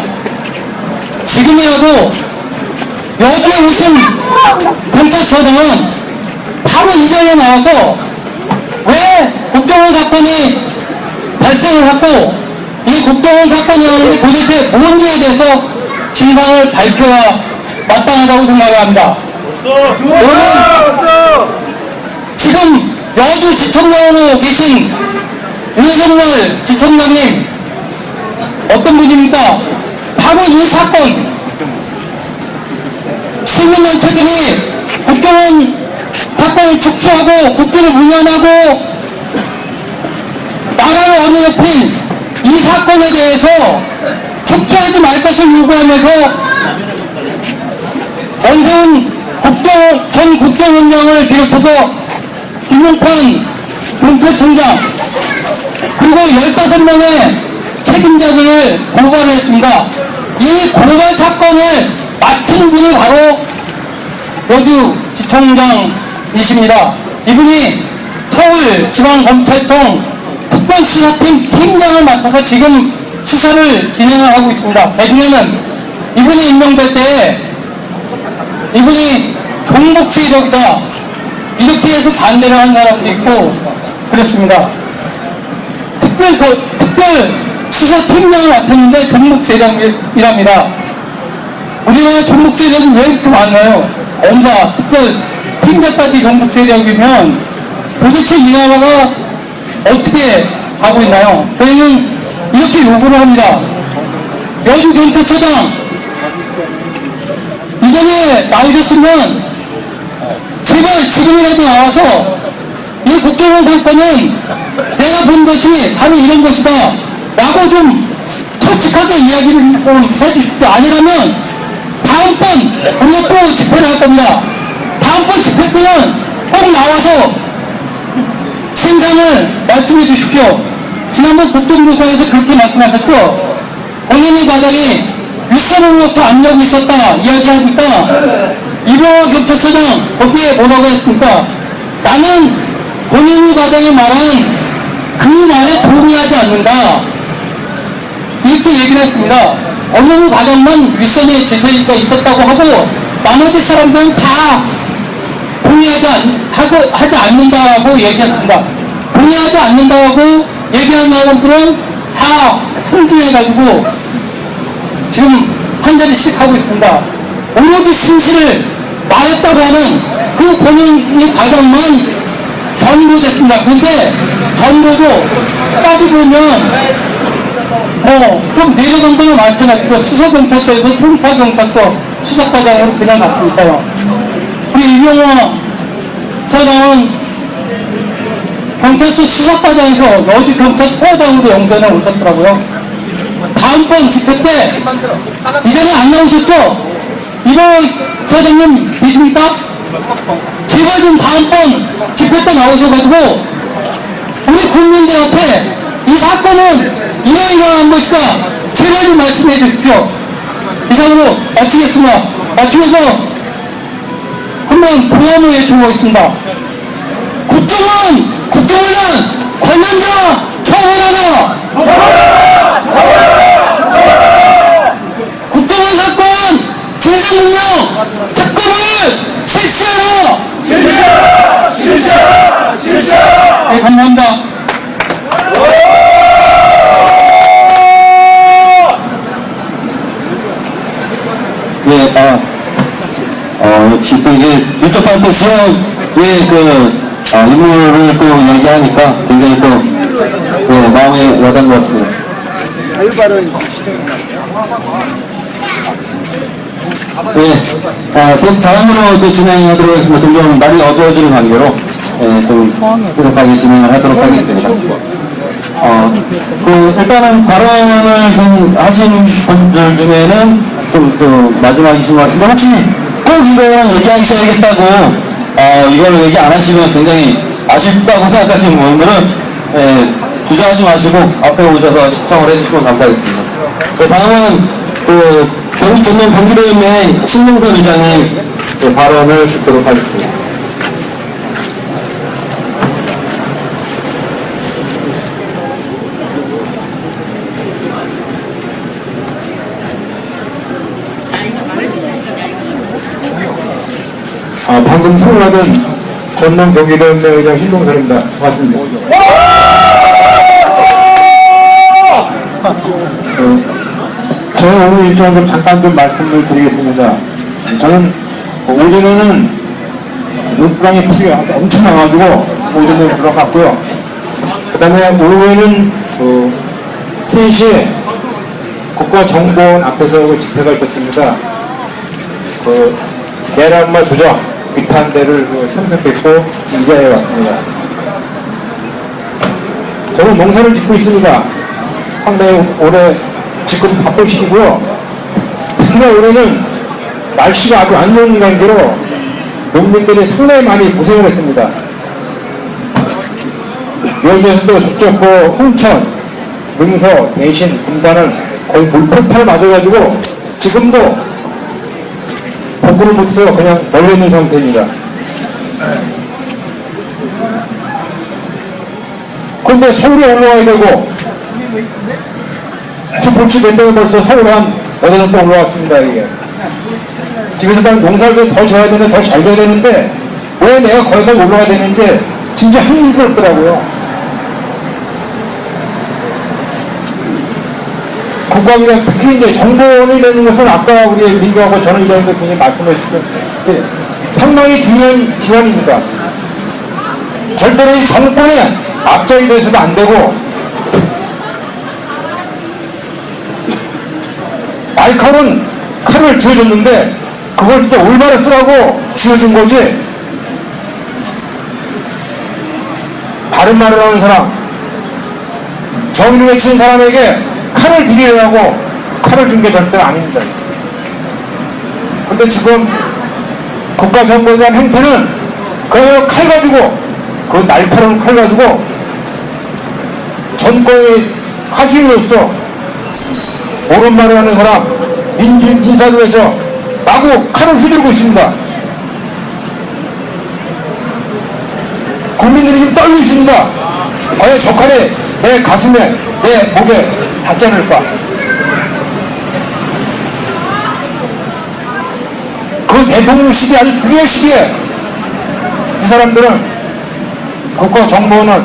지금이라도 여주에 오신 경찰서장은 바로 이 자리에 나와서 왜 국정원 사건이 발생을 하고 이 국정원 사건이라는 게 도대체 뭔지에 대해서 진상을 밝혀야 마땅하다고 생각을 합니다. 여러분, 지금 여주 지청장으로 계신 윤석열 지청장님 어떤 분입니까? 바로 이 사건 시민단체들이 국정원 사건을 축소하고 국기를 운영하고 나라를 왕래핀 이 사건에 대해서 축소하지 말 것을 요구하면서 원세훈 전 국정원장을 비롯해서 김용판 경찰청장 그리고 15명의 책임자들을 고발을 했습니다. 이 고발 사건을 맡은 분이 바로 여주지청장이십니다. 이분이 서울지방검찰청 특별수사팀 팀장을 맡아서 지금 수사를 진행을 하고 있습니다. 나중에는 이분이 임명될 때 이분이 종북 세력이다 이렇게 해서 반대를 한 사람도 있고 그렇습니다. 특별 수사팀장을 맡았는데 종북 세력이랍니다. 우리나라 종북 세력은 왜 이렇게 많아요? 검사, 특별 팀장까지 종북 세력이면 도대체 이 나라가 어떻게 하고 있나요? 저희는 이렇게 요구를 합니다. 여주경찰서장 이 자리에 나오셨으면 제발 지금이라도 나와서 이 국정원 사건은 내가 본 것이 바로 이런 것이다 라고 좀 솔직하게 이야기를 좀 해주십시오. 아니라면 다음번 우리가 또 집회 날 겁니다. 다음번 집회 때는 꼭 나와서 진상을 말씀해 주십시오. 지난번 국정조사에서 그렇게 말씀하셨죠. 권은희 과장이 윗사람으로부터 압력이 있었다 이야기하니까 이병호 경찰서장 거기에 뭐라고 했습니까? 나는 권은희 과장이 말한 그 말에 동의하지 않는다 이렇게 얘기를 했습니다. 권은희 과장만 윗선에 질서가 있었다고 하고 나머지 사람들은 다 동의하지 않는다고 얘기했습니다. 동의하지 않는다고 얘기한 사람들은 다 승진해가지고 지금 한 자리씩 하고 있습니다. 오로지 진실을 말했다고 하는 그 권은희 과장만 전보됐습니다. 그런데 전보도 따져보면 좀 내려간 분이 많잖아요. 수서경찰서에서 송파경찰서 수사과장으로 그냥 났으니까요. 우리 이병호 서장은 경찰서 수사과장에서 여주경찰서장으로 영전에 오셨더라고요. 다음번 집회 때 이 자리에 안 나오셨죠? 이병호 서장님 계십니까? 제발 좀 다음번 집회 때 나오셔가지고 우리 국민들한테 이 사건은 이러이러한 것이다 제발 좀 말씀해 주십시오. 이상으로 마치겠습니다. 마치면서 한번 구호를 외쳐보겠습니다. 국정원 관련자 처벌하라! 국정원 사건 진상규명 특검을 실시하라! 네, 감사합니다. 역시 또 이게 밀접한 또 지역의 인물을 또 얘기하니까 굉장히 또 마음에 와닿는 것 같습니다. 또 다음으로 또 진행하도록 하겠습니다. 점점 날이 어두워지는 관계로 좀 계속하게 진행을 하도록 하겠습니다. 일단은 발언을 좀 하신 분들 중에는 좀 마지막이신 것 같은데 혹시 꼭 이거는 얘기하셔야겠다고 이걸 얘기 안 하시면 굉장히 아쉽다고 생각하시는 분들은 주저하지 마시고 앞에 오셔서 시청을 해주시면 감사하겠습니다. 다음은 전남 경기도인의 신명선 의장님 발언을 듣도록 하겠습니다. 방금 소개하던 전남 경기도연맹 의장 신동선입니다. 반갑습니다. 저는 오늘 일정을 좀 잠깐 좀 말씀을 드리겠습니다. 저는 오전에는 눈구렁이 풀이 엄청 나가지고 오전에 들어갔고요. 그 다음에 오후에는 3시에 국가정보원 앞에서 집회가 있었습니다. 내란마 조정 비탄대를 참석했고 이 자리에 왔습니다. 저는 농사를 짓고 있습니다. 상당히 올해 지금 바쁜 시기고요. 특히나 올해는 날씨가 아주 안 좋은 관계로 농민들이 상당히 많이 고생을 했습니다. 여주에서도 저쪽 홍천, 능서, 대신, 금산은 거의 물폭탄을 맞아가지고 지금도 복구를 못해서 그냥 널려있는 상태입니다. 그런데 서울에 올라와야 되고 주포치 랜덤이 벌써 서울에 한 5번 올라왔습니다. 이게 집에서 빨리 농사를 더 져야 되는데 더 잘 져야 되는데 왜 내가 거기서 올라가야 되는지 진짜 흥미스럽더라고요. 국방이랑 특히 이제 정보원이 되는 것은 아까 우리 민주하고 저는 이런 것 굉장히 말씀을 해주셨는데 상당히 중요한 기관입니다. 절대로 이 정권에 앞장이 돼서도 안 되고 날카로운 칼을 쥐어줬는데 그걸 진짜 올바로 쓰라고 쥐어준 거지 바른 말을 하는 사람 정의를 외치는 사람에게 칼을 들이려고 칼을 준 게 절대 아닙니다. 근데 지금 국가정보에 대한 행태는 그냥 칼 가지고 그 날카로운 칼 가지고 정권의 하수인으로서 옳은 말을 하는 사람 인사도에서 마구 칼을 휘두르고 있습니다. 국민들이 지금 떨고 있습니다. 과연 저 칼이 내 가슴에 내 목에 닿지 않을까. 그 대통령 시기에 아주 중요한 시기에 이 사람들은 국가정보원은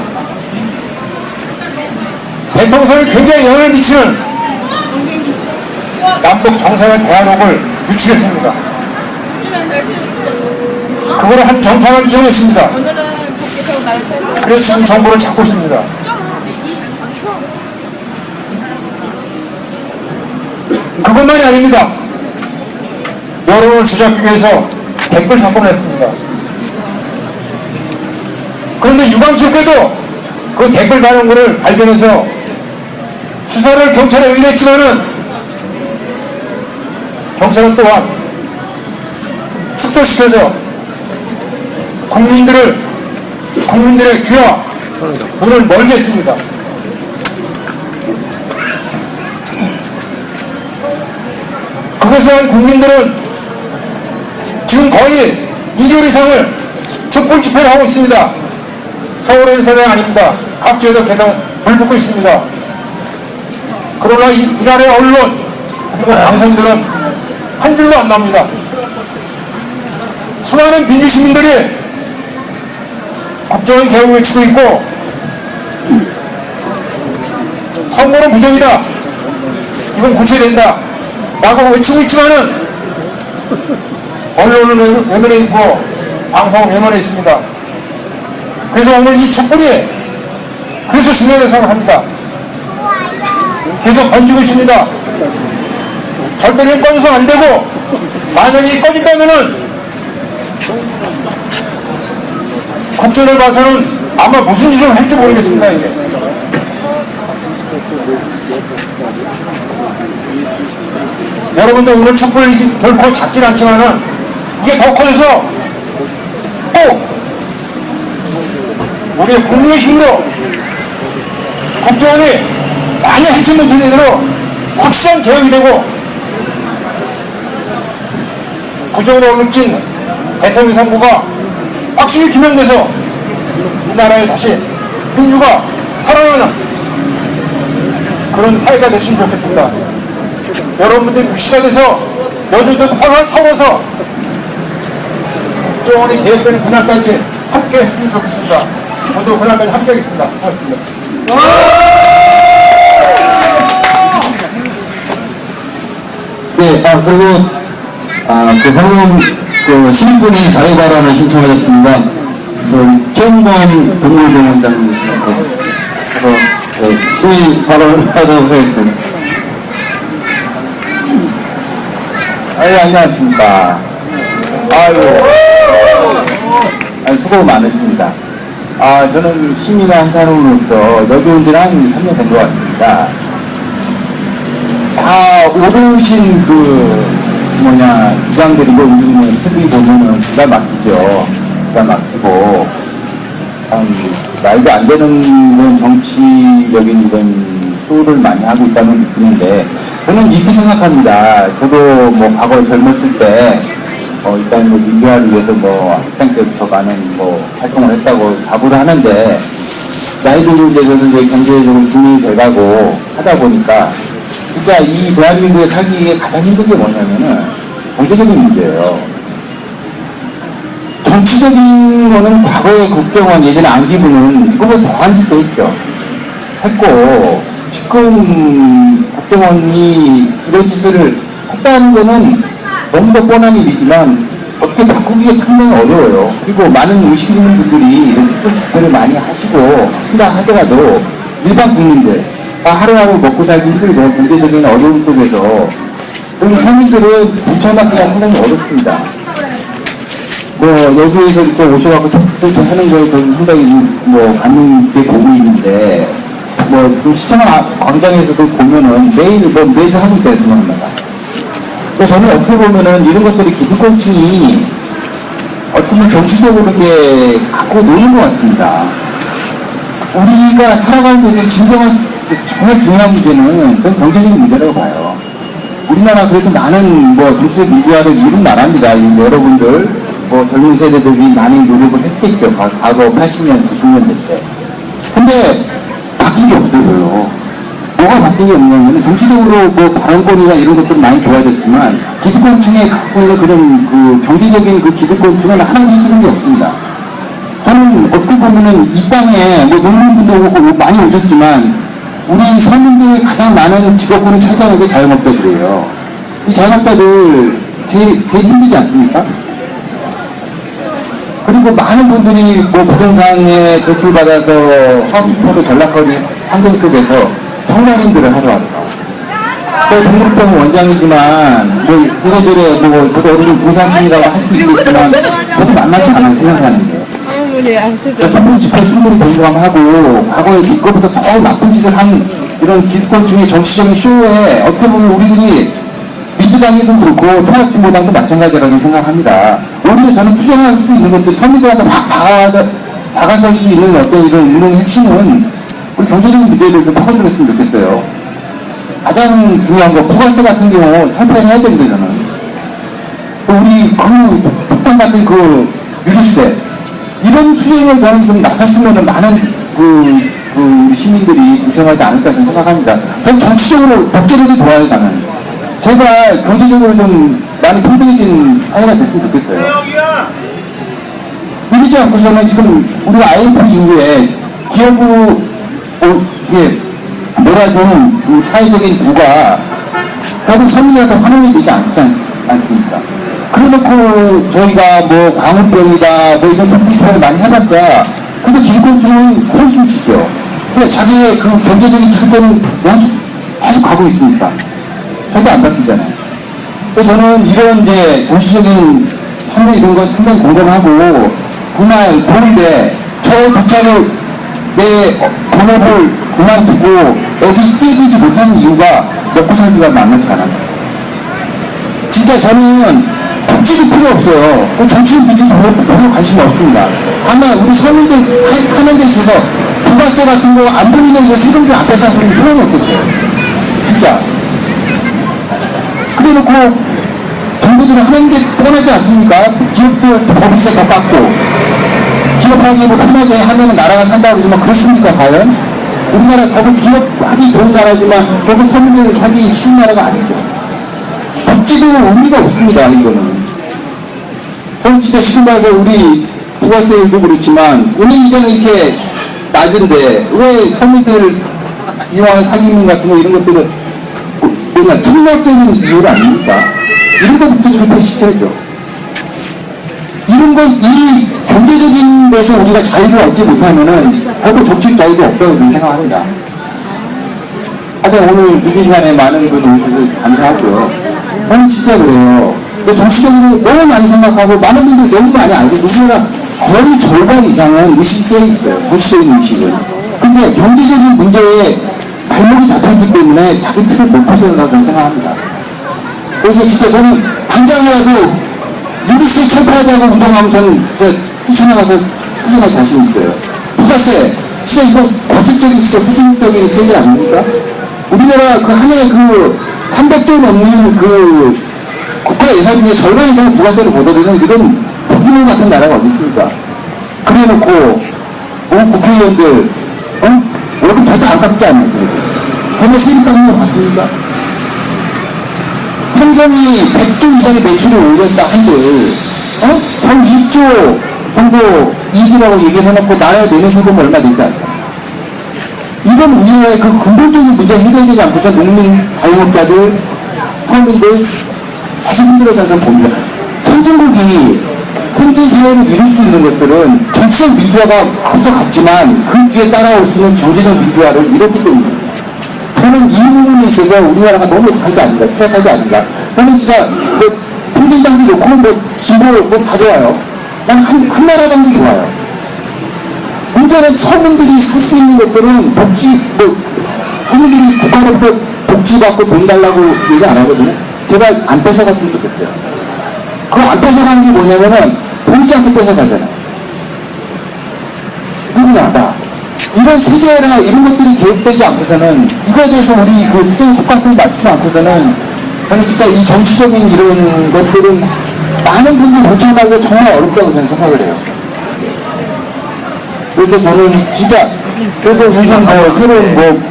대통령을 굉장히 영향을 미치는 남북 정상의 대화록을 유출했습니다. 그걸 한 정파를 이용했습니다. 그래서 지금 정보를 찾고 있습니다. 그것만이 아닙니다. 여론을 주잡기 위해서 댓글 사건을 했습니다. 그런데 유감스럽게도 그 댓글 다는 거를 발견해서 수사를 경찰에 의뢰했지만은 경찰은 또한 축소시켜서 국민들의 귀와 눈을 멀게 했습니다. 그것을 국민들은 지금 거의 2개월 이상을 촛불 집회를 하고 있습니다. 서울에서는 아닙니다. 각지에도 계속 불붙고 있습니다. 그러나 이 나라의 언론 그리고 방송들은 한 줄로 안 납니다. 수많은 민주시민들이 국정원 개혁을 외치고 있고 선거는 무정이다. 이건 고쳐야 된다. 라고 외치고 있지만은 언론은 외면해 있고 방송 외면해 있습니다. 그래서 오늘 이 촛불이 그래서 중요하다고 생각합니다. 계속 번지고 있습니다. 절대로 꺼져서 안 되고, 만약에 꺼진다면은 국정을 봐서는 아마 무슨 짓을 할지 모르겠습니다. 이게 여러분들 오늘 촛불이 결코 작진 않지만은 이게 더 커져서 꼭 우리 국민의 힘으로 국정원이 많이 하지 못한 대로 확실한 개혁이 되고 국정원의 얼룩진 대통령 선거가 확실히 규명돼서 이 나라에 다시 민주가 살아나는 그런 사회가 됐으면 좋겠습니다. 여러분들이 무시가 돼서 여전히 화를 터져서 국정원이 개혁되는 그날까지 함께 했으면 좋겠습니다. 저도 그날까지 함께 하겠습니다. 고맙습니다. 네, 그리고 방금 시민분이 자유발언을 신청하셨습니다. 최은범 동물병원장님이십니다. 그래서 시민 발언을 하도록 하겠습니다. 안녕하십니까. 수고 많으십니다. 저는 시민의 한 사람으로서 여기 온 지는 한 3년 된 것 같습니다. 다 오르신 주장들이고, 요즘은 TV 보면은 기가 막히죠. 기가 막히고, 말도 안 되는 정치적인 이런 쇼를 많이 하고 있다는 느낌인데, 저는 이렇게 생각합니다. 저도 과거에 젊었을 때, 일단 민주화를 위해서 학생 때부터 많은 활동을 했다고 자부를 하는데, 나이 들고 이제 저는 이제 경제적으로 중립이 돼가고 하다 보니까, 진짜 이 대한민국에 살기에 가장 힘든 게 뭐냐면은, 경제적인 문제예요. 정치적인 거는 과거의 국정원 예전에 안기부는 이거보다 더한 짓도 했고, 지금 국정원이 이런 짓을 했다는 거는 너무 더 뻔한 일이지만 어떻게 바꾸기가 상당히 어려워요. 그리고 많은 의식 있는 분들이 이런 특별 집회를 많이 하신다 하더라도 일반 국민들, 하루하루 먹고 살기 힘들고 경제적인 어려움 속에서 우리 서민들은 동참하기가 상당히 어렵습니다. 여기에서 이렇게 오셔갖고 촛불 하는 걸 저는 상당히 가는 게 보고 있는데, 시청 광장에서도 보면은 매일 하고 있다 생각합니다. 저는 어떻게 보면은 이런 것들이 기득권층이 어떻게 보면 정치적으로 이렇게 갖고 노는 것 같습니다. 우리가 살아가는 데서 정말 중요한 문제는 그건 경제적인 문제라고 봐요. 우리나라 그래도 많은 정치적 민주화를 이룬 나라입니다. 여러분들 젊은 세대들이 많이 노력을 했겠죠. 과거 80년, 90년대 때. 근데 바뀐 게 없어요. 뭐가 바뀐 게 없냐면 정치적으로 발언권이나 이런 것들은 많이 좋아졌지만 기득권층에 갖고 있는 그런 경제적인 기득권층은 하나씩 치는 게 없습니다. 저는 어떻게 보면은 이 땅에 농민분도 오고 많이 오셨지만 우리 서민들이 가장 많은 직업군을 차지하는 게 자영업자들이에요. 이 자영업자들 제일 힘들지 않습니까? 그리고 많은 분들이 부동산에 대출받아서 하우스포로 전락거리 환경 속에서 평화인들을 하러 왔다. 동물병 원장이지만 이래저래 저도 어느 부산인이라고 할 수도 있겠지만 저도 만만치 않은 세상 사는데 촛불 집회 충분히 공감하고 과거에 이거보다 더 나쁜 짓을 한 이런 기득권층의 정치적인 쇼에 어떻게 보면 우리들이 민주당이도 그렇고 통합진보당도 마찬가지라고 생각합니다. 오히려 저는 투쟁할 수 있는 것들 서민들한테 확 다가설 수 있는 어떤 이런 운동의 핵심은 우리 경제적인 문제를 좀 파고들었으면 좋겠어요. 가장 중요한 거 포괄세 같은 경우 철폐해야 됩니다. 저는 우리 폭탄 같은 유류세 이런 투쟁을 저는 좀 나섰으면 많은 우리 시민들이 고생하지 않을까 생각합니다. 저는 정치적으로 독재력이 좋아요. 저는 제발 경제적으로 좀 많이 평등해진 사회가 됐으면 좋겠어요. 이러지 않고서는 지금 우리가 IMF 이후에 기업으로 몰아주는 사회적인 부가 결국 서민들한테 환원이 되지 않지 않습니까? 그래놓고 저희가 뭐 광우병이다 뭐 이런 정비표현을 많이 해봤자 근데 기득권층은 코웃음 치죠. 그러니까 자기의 그 경제적인 기득권은 계속 가고 있으니까 절대 안 바뀌잖아요. 그래서 저는 이런 이제 정치적인 상당히 이런 건 상당히 공감하고 정말 좋은데 저 자체를 내 본업을 그만두고 여기 뛰지 못하는 이유가 먹고 살기가 만만치 않아요. 진짜 저는 국질이 필요 없어요. 정치인 비주도 별로 관심이 없습니다. 다만 우리 서민들 사는 데 있어서 부가세 같은 거 안 보이는 거 세금들 앞에 사서는 소용이 없겠어요. 진짜. 그래놓고 정부들은 하는 게 뻔하지 않습니까? 기업들 법인세 더 깎고 기업하기 뭐 편하게 하면 나라가 산다고 그러지만 그렇습니까 과연? 우리나라 결국 기업하기 좋은 나라지만 결국 서민들 살기 쉬운 나라가 아니죠. 국제도 의미가 없습니다 이거는. 저는 진짜 지금 봐서 우리 부가세도 그렇지만 은행 이자는 이렇게 낮은데 왜 서민들 이용하는 사기문 같은 거 이런 것들은 뭐냐 청약적인 이유가 아닙니까? 이런 것부터 절대시켜야죠. 이런 거 이 경제적인 데서 우리가 자유를 얻지 못하면은 결국 정치적 자유도 없다고 생각합니다. 하여튼 오늘 늦은 시간에 많은 분 오셔서 감사하고요. 저는 진짜 그래요. 정치적으로 너무 많이 생각하고 많은 분들 너무 많이 알고 우리가 거의 절반 이상은 의식이 깨어 있어요. 정치적인 의식은. 근데 경제적인 문제에 발목이 잡혔기 때문에 자기 틀을 못 벗어난다고 생각합니다. 그래서 진짜 저는 당장이라도 누구씩 철폐하자고 운동하면 저는 뛰쳐나가서 후진할 자신 있어요. 부가세, 진짜 이거 거짓적인 진짜 후진적인 세계 아닙니까? 우리나라 그 하나의 그 300조 넘는 그 국가 예산 중에 절반 이상 부가세를 걷어들이는 이런 북유럽 같은 나라가 어디 있습니까? 그래놓고 국회의원들 월급 절대 안 깎지 않나요? 근데 세금 깎는 거 봤습니까? 삼성이 100조 이상의 매출을 올렸다 한들 한 2조 정도 이익이라고 얘기를 해놓고 나라에 내는 세금이 얼마 되지 않을까? 이런 우리나라의 그 근본적인 문제가 해결되지 않고서 농민, 자영업자들, 서민들 아주 힘들어져서 봅니다. 선진국이 현재 사회를 이룰 수 있는 것들은 정치적 민주화가 앞서갔지만 그 뒤에 따라올 수 있는 경제적 민주화를 이뤘기 때문입니다. 저는 이 부분에 있어서 우리나라가 너무 약하지 않는가, 취약하지 않는가. 저는 진짜 뭐 통진당도 좋고 뭐 진보 뭐 다 좋아요. 난 한 나라 당국이 좋아요. 문제는 서민들이 살 수 있는 것들은 복지, 서민들이 국가로부터 복지 받고 돈 달라고 얘기 안 하거든요. 제발 안 뺏어갔으면 좋겠어요. 그거 안 뺏어가는 게 뭐냐면은 보이지 않게 뺏어가잖아요. 누구냐, 나. 이런 세제나 이런 것들이 계획되지 않고서는 이거에 대해서 우리 그 투쟁의 포커스를 맞추지 않고서는 저는 진짜 이 정치적인 이런 것들은 많은 분들이 결정하기가 정말 어렵다고 저는 생각을 해요. 그래서 저는 진짜 그래서 요즘 새로운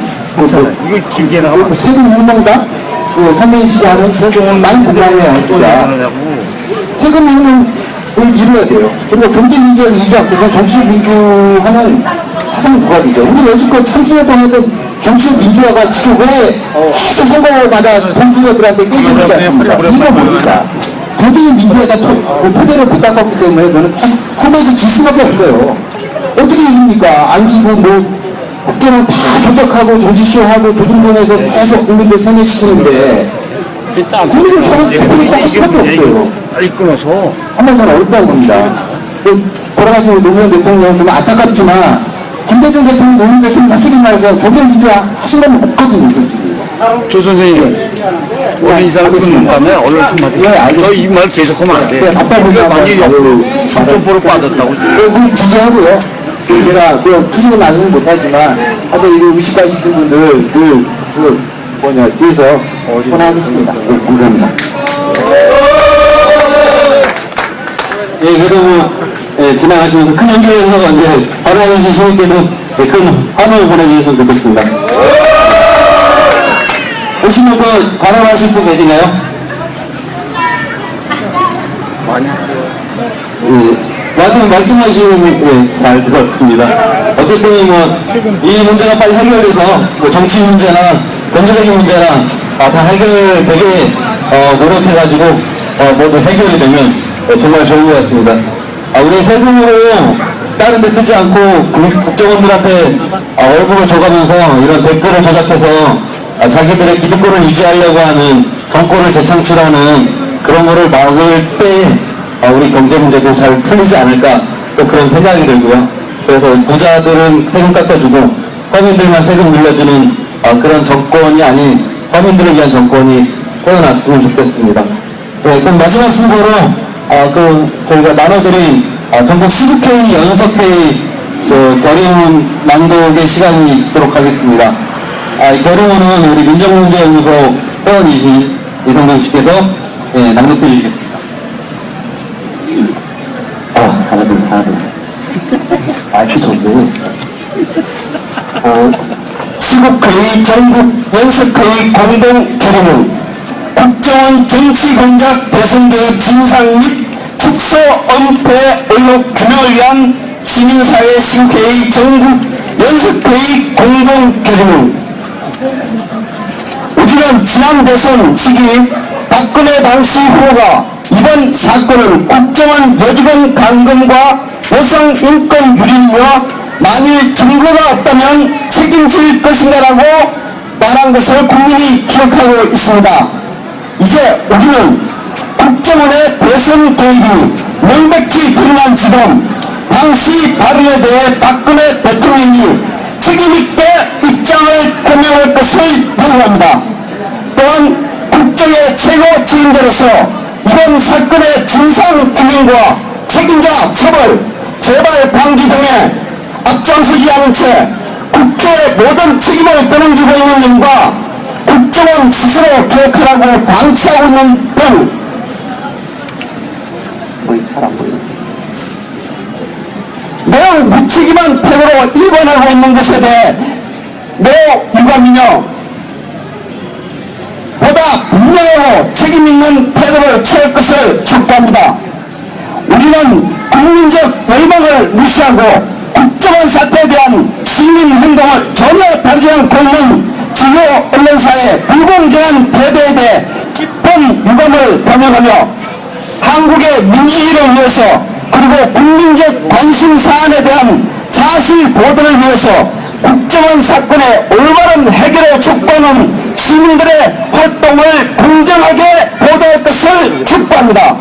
이거 길게 나가. 세금 혁명당 선대위시가 하는 많은 공감해요. 진짜 세금 혁명을 이루어야 돼요. 그리고 경제 민주화를 이루지 않고서 정치적 민주화는 사상 부각이죠. 우리 여지껏 30년 동안 했던 정치적 민주화가 지금 왜 선거마다 공수들한테 깨지고 있지 않습니까? 이거 뭡니까? 경제적 민주화가 토대를 못 닦았기 때문에 저는 하면서 질 수밖에 없어요. 어떻게 이깁니까? 안 지고 국정을 다 조작하고 정치쇼하고 조중동에서 계속 국민들 세뇌시키는데 국민을 저는 100% 닦을 수밖에 없어요. 빨리 끊어서. 한번 저는 어렵다고 봅니다. 돌아가신 노무현 대통령 좀 안타깝지만 김대중 대통령 노무현 대통령 솔직히 말해서 경제 민주화 하시려면 없거든요. 솔직히. 조 선생님, 오늘 이사를 끊는 다음에 오늘 좀 예, 알겠습니다. 너이 말 계속하면 안 돼. 네, 바빠 보시면 많이 점포로 빠졌다고. 그 지지하고요. 제가 그 투쟁은 나서는 못하지만 하여튼 이거 의식하시는 분들 뒤에서 전화하겠습니다. 네, 감사합니다. 예, 그래도 지나가시면서 큰 연주에서 이제 받아주신 시민께도 큰 환호를 보내주셨으면 좋겠습니다. 오신 분들 발언하실 분 계시나요? 많이 했어요. 하여튼 말씀하시면 잘 들었습니다. 어쨌든 이 문제가 빨리 해결돼서 정치 문제나 경제적인 문제나 다 해결되게 노력해가지고 모두 해결이 되면 정말 좋은 것 같습니다. 우리 세금으로 다른 데 쓰지 않고 국정원들한테 월급을 줘가면서 이런 댓글을 조작해서 자기들의 기득권을 유지하려고 하는 정권을 재창출하는 그런 거를 막을 때 우리 경제 문제도 잘 풀리지 않을까 또 그런 생각이 들고요. 그래서 부자들은 세금 깎아주고 서민들만 세금 물려주는 그런 정권이 아닌 서민들을 위한 정권이 태어났으면 좋겠습니다. 네, 그럼 마지막 순서로 저희가 나눠드린 전국 시국회의 연석회의 결의문 낭독의 시간이 있도록 하겠습니다. 이 결의문은 우리 민정문제연구소 회원이신 이성근 씨께서 낭독해 주시겠습니다. 하나 둘. 마이크 좋네. 시국회의 전국 연석회의 공동 결의문 국정원 정치공작 대선계획 진상 및 축소 은폐 의혹 규명을 위한 시민사회 시국회의 전국 연석회의 공동 결의문. 우리는 지난 대선 시기 박근혜 당시 후보가 이번 사건은 국정원 여직원 감금과 여성 인권 유린이며 만일 증거가 없다면 책임질 것인가라고 말한 것을 국민이 기억하고 있습니다. 이제 우리는 국정원의 대선 개입이 명백히 드러난 지금 당시 발언에 대해 박근혜 대통령이 책임있게 입장을 표명할 것을 요구합니다. 또한 국정의 최고 책임자로서 이번 사건의 진상 규명과 책임자 처벌, 재발 방지 등에 앞장서지 않은 채 국회의 모든 책임을 떠넘기고 있는 점과 국정원 스스로 개혁하라고 방치하고 있는 등 매우 무책임한 태도로 일관하고 있는 것에 대해 매우 유감이며 보다 분명하고 책임있는 태도를 취할 것을 촉구합니다. 우리는 국민적 열망을 무시하고 국정원 사태에 대한 시민행동을 전혀 다루지 않고 있는 주요 언론사의 불공정한 태도에 대해 깊은 유감을 표명하며 한국의 민주주의를 위해서 그리고 국민적 관심 사안에 대한 사실 보도를 위해서 국정원 사건의 올바른 해결을 촉구하는 시민들의 활동을 공정하게 보도할 것을 촉구합니다.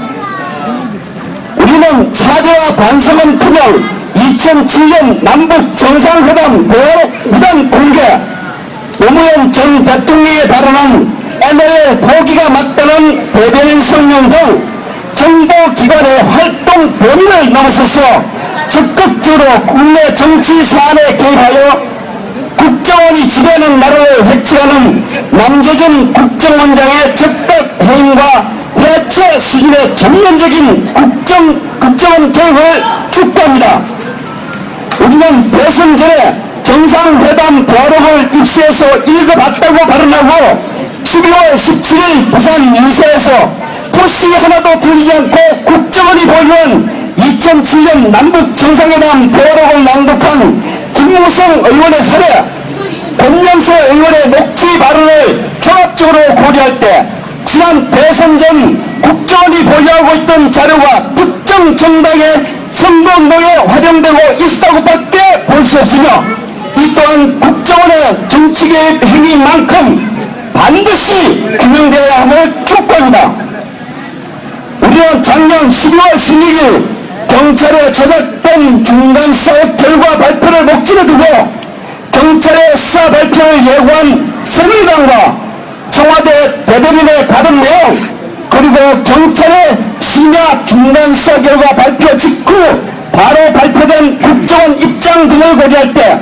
우리는 사죄와 반성은 그냥 2007년 남북 정상회담 대화 무단 공개, 노무현 전 대통령이 발언한 NLL 포기가 맞다는 대변인 성명 등 정보기관의 활동 본인을 넘어서서 적극적으로 국내 정치 사안에 개입하여 국정원이 주도하는 나라를 획책하는 남재준 국정원장의 적극 해임과 해체 수준의 전면적인 국정원 개입을 촉구합니다. 우리는 대선 전에 정상회담 대화록을 입수해서 읽어봤다고 발언하고 12월 17일 부산 유서에서 토시 하나도 들리지 않고 국정원이 보유한 2007년 남북 정상회담 대화록을 낭독한 김무성 의원의 사례, 권영수 의원의 녹취 발언을 종합적으로 고려할 때 지난 대선 전 국정원이 보유하고 있던 자료가 특정 정당의 선거운동에 활용되고 있다고밖에 볼 수 없으며 이 또한 국정원의 정치개입 행위만큼 반드시 규명되어야 함을 촉구합니다. 우리는 작년 12월 16일 경찰에 조작된 중간수사 결과 발표를 목전에 두고 경찰의 수사 발표를 예고한 새누리당과 청와대 대변인의 발언 내용 그리고 경찰의 심야 중간수사 결과 발표 직후 바로 발표된 국정원 입장 등을 고려할 때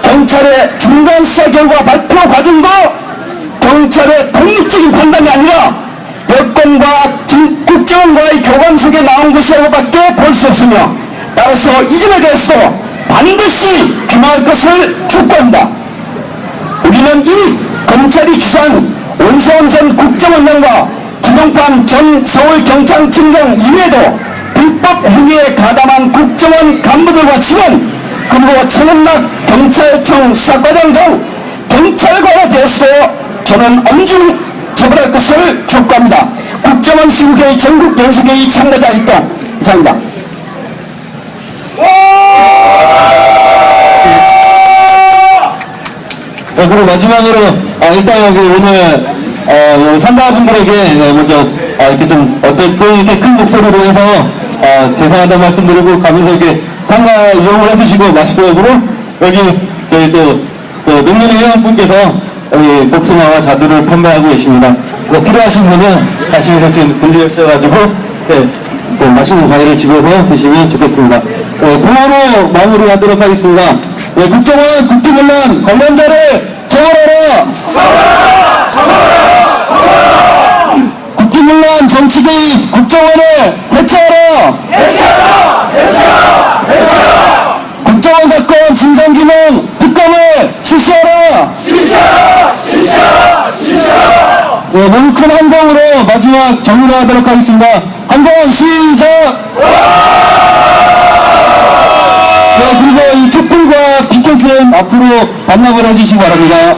경찰의 중간수사 결과 발표 과정도 경찰의 독립적인 판단이 아니라 여권과 국정원과의 교감 속에 나온 것이라고밖에 볼 수 없으며 따라서 이 점에 대해서 반드시 규명할 것을 촉구합니다. 우리는 이미 검찰이 취한 원세훈 전 국정원장과 김용판 전 서울경찰청장 이외에도 불법 행위에 가담한 국정원 간부들과 직원 그리고 최은락 경찰청 수사과장 등 경찰관에 대해서 저는 엄중 처벌할 것을 촉구합니다. 국정원 국정원 시국의 전국 연수계의 참가자 활동 이상입니다. 그리고 마지막으로 일단 여기 오늘参加분들에게 먼저 이렇게 좀 어쨌든 이렇게 큰 목소리로 해서 죄송하다는 말씀드리고 가면서 이렇게 참가 이용을 해주시고 맛있게 먹으러 여기 저희 또 농민의 회원분께서 여기 복숭아와 자두를 판매하고 계십니다. 필요하신 분은 가시면서 지금 들려주셔가지고 또 맛있는 과일을 집에서 드시면 좋겠습니다. 구호로 마무리하도록 하겠습니다. 국정원 국기문란 관련자를 처벌하라! 국기문란 정치개입 국정원을 해체하라! 국정원 사건 진상규명 특검을 실시하라! 모두 큰 함성으로 마지막 정리를 하도록 하겠습니다. 함성 시작! 그리고 이 촛불과 피켓은 앞으로 반납을 해주시기 바랍니다.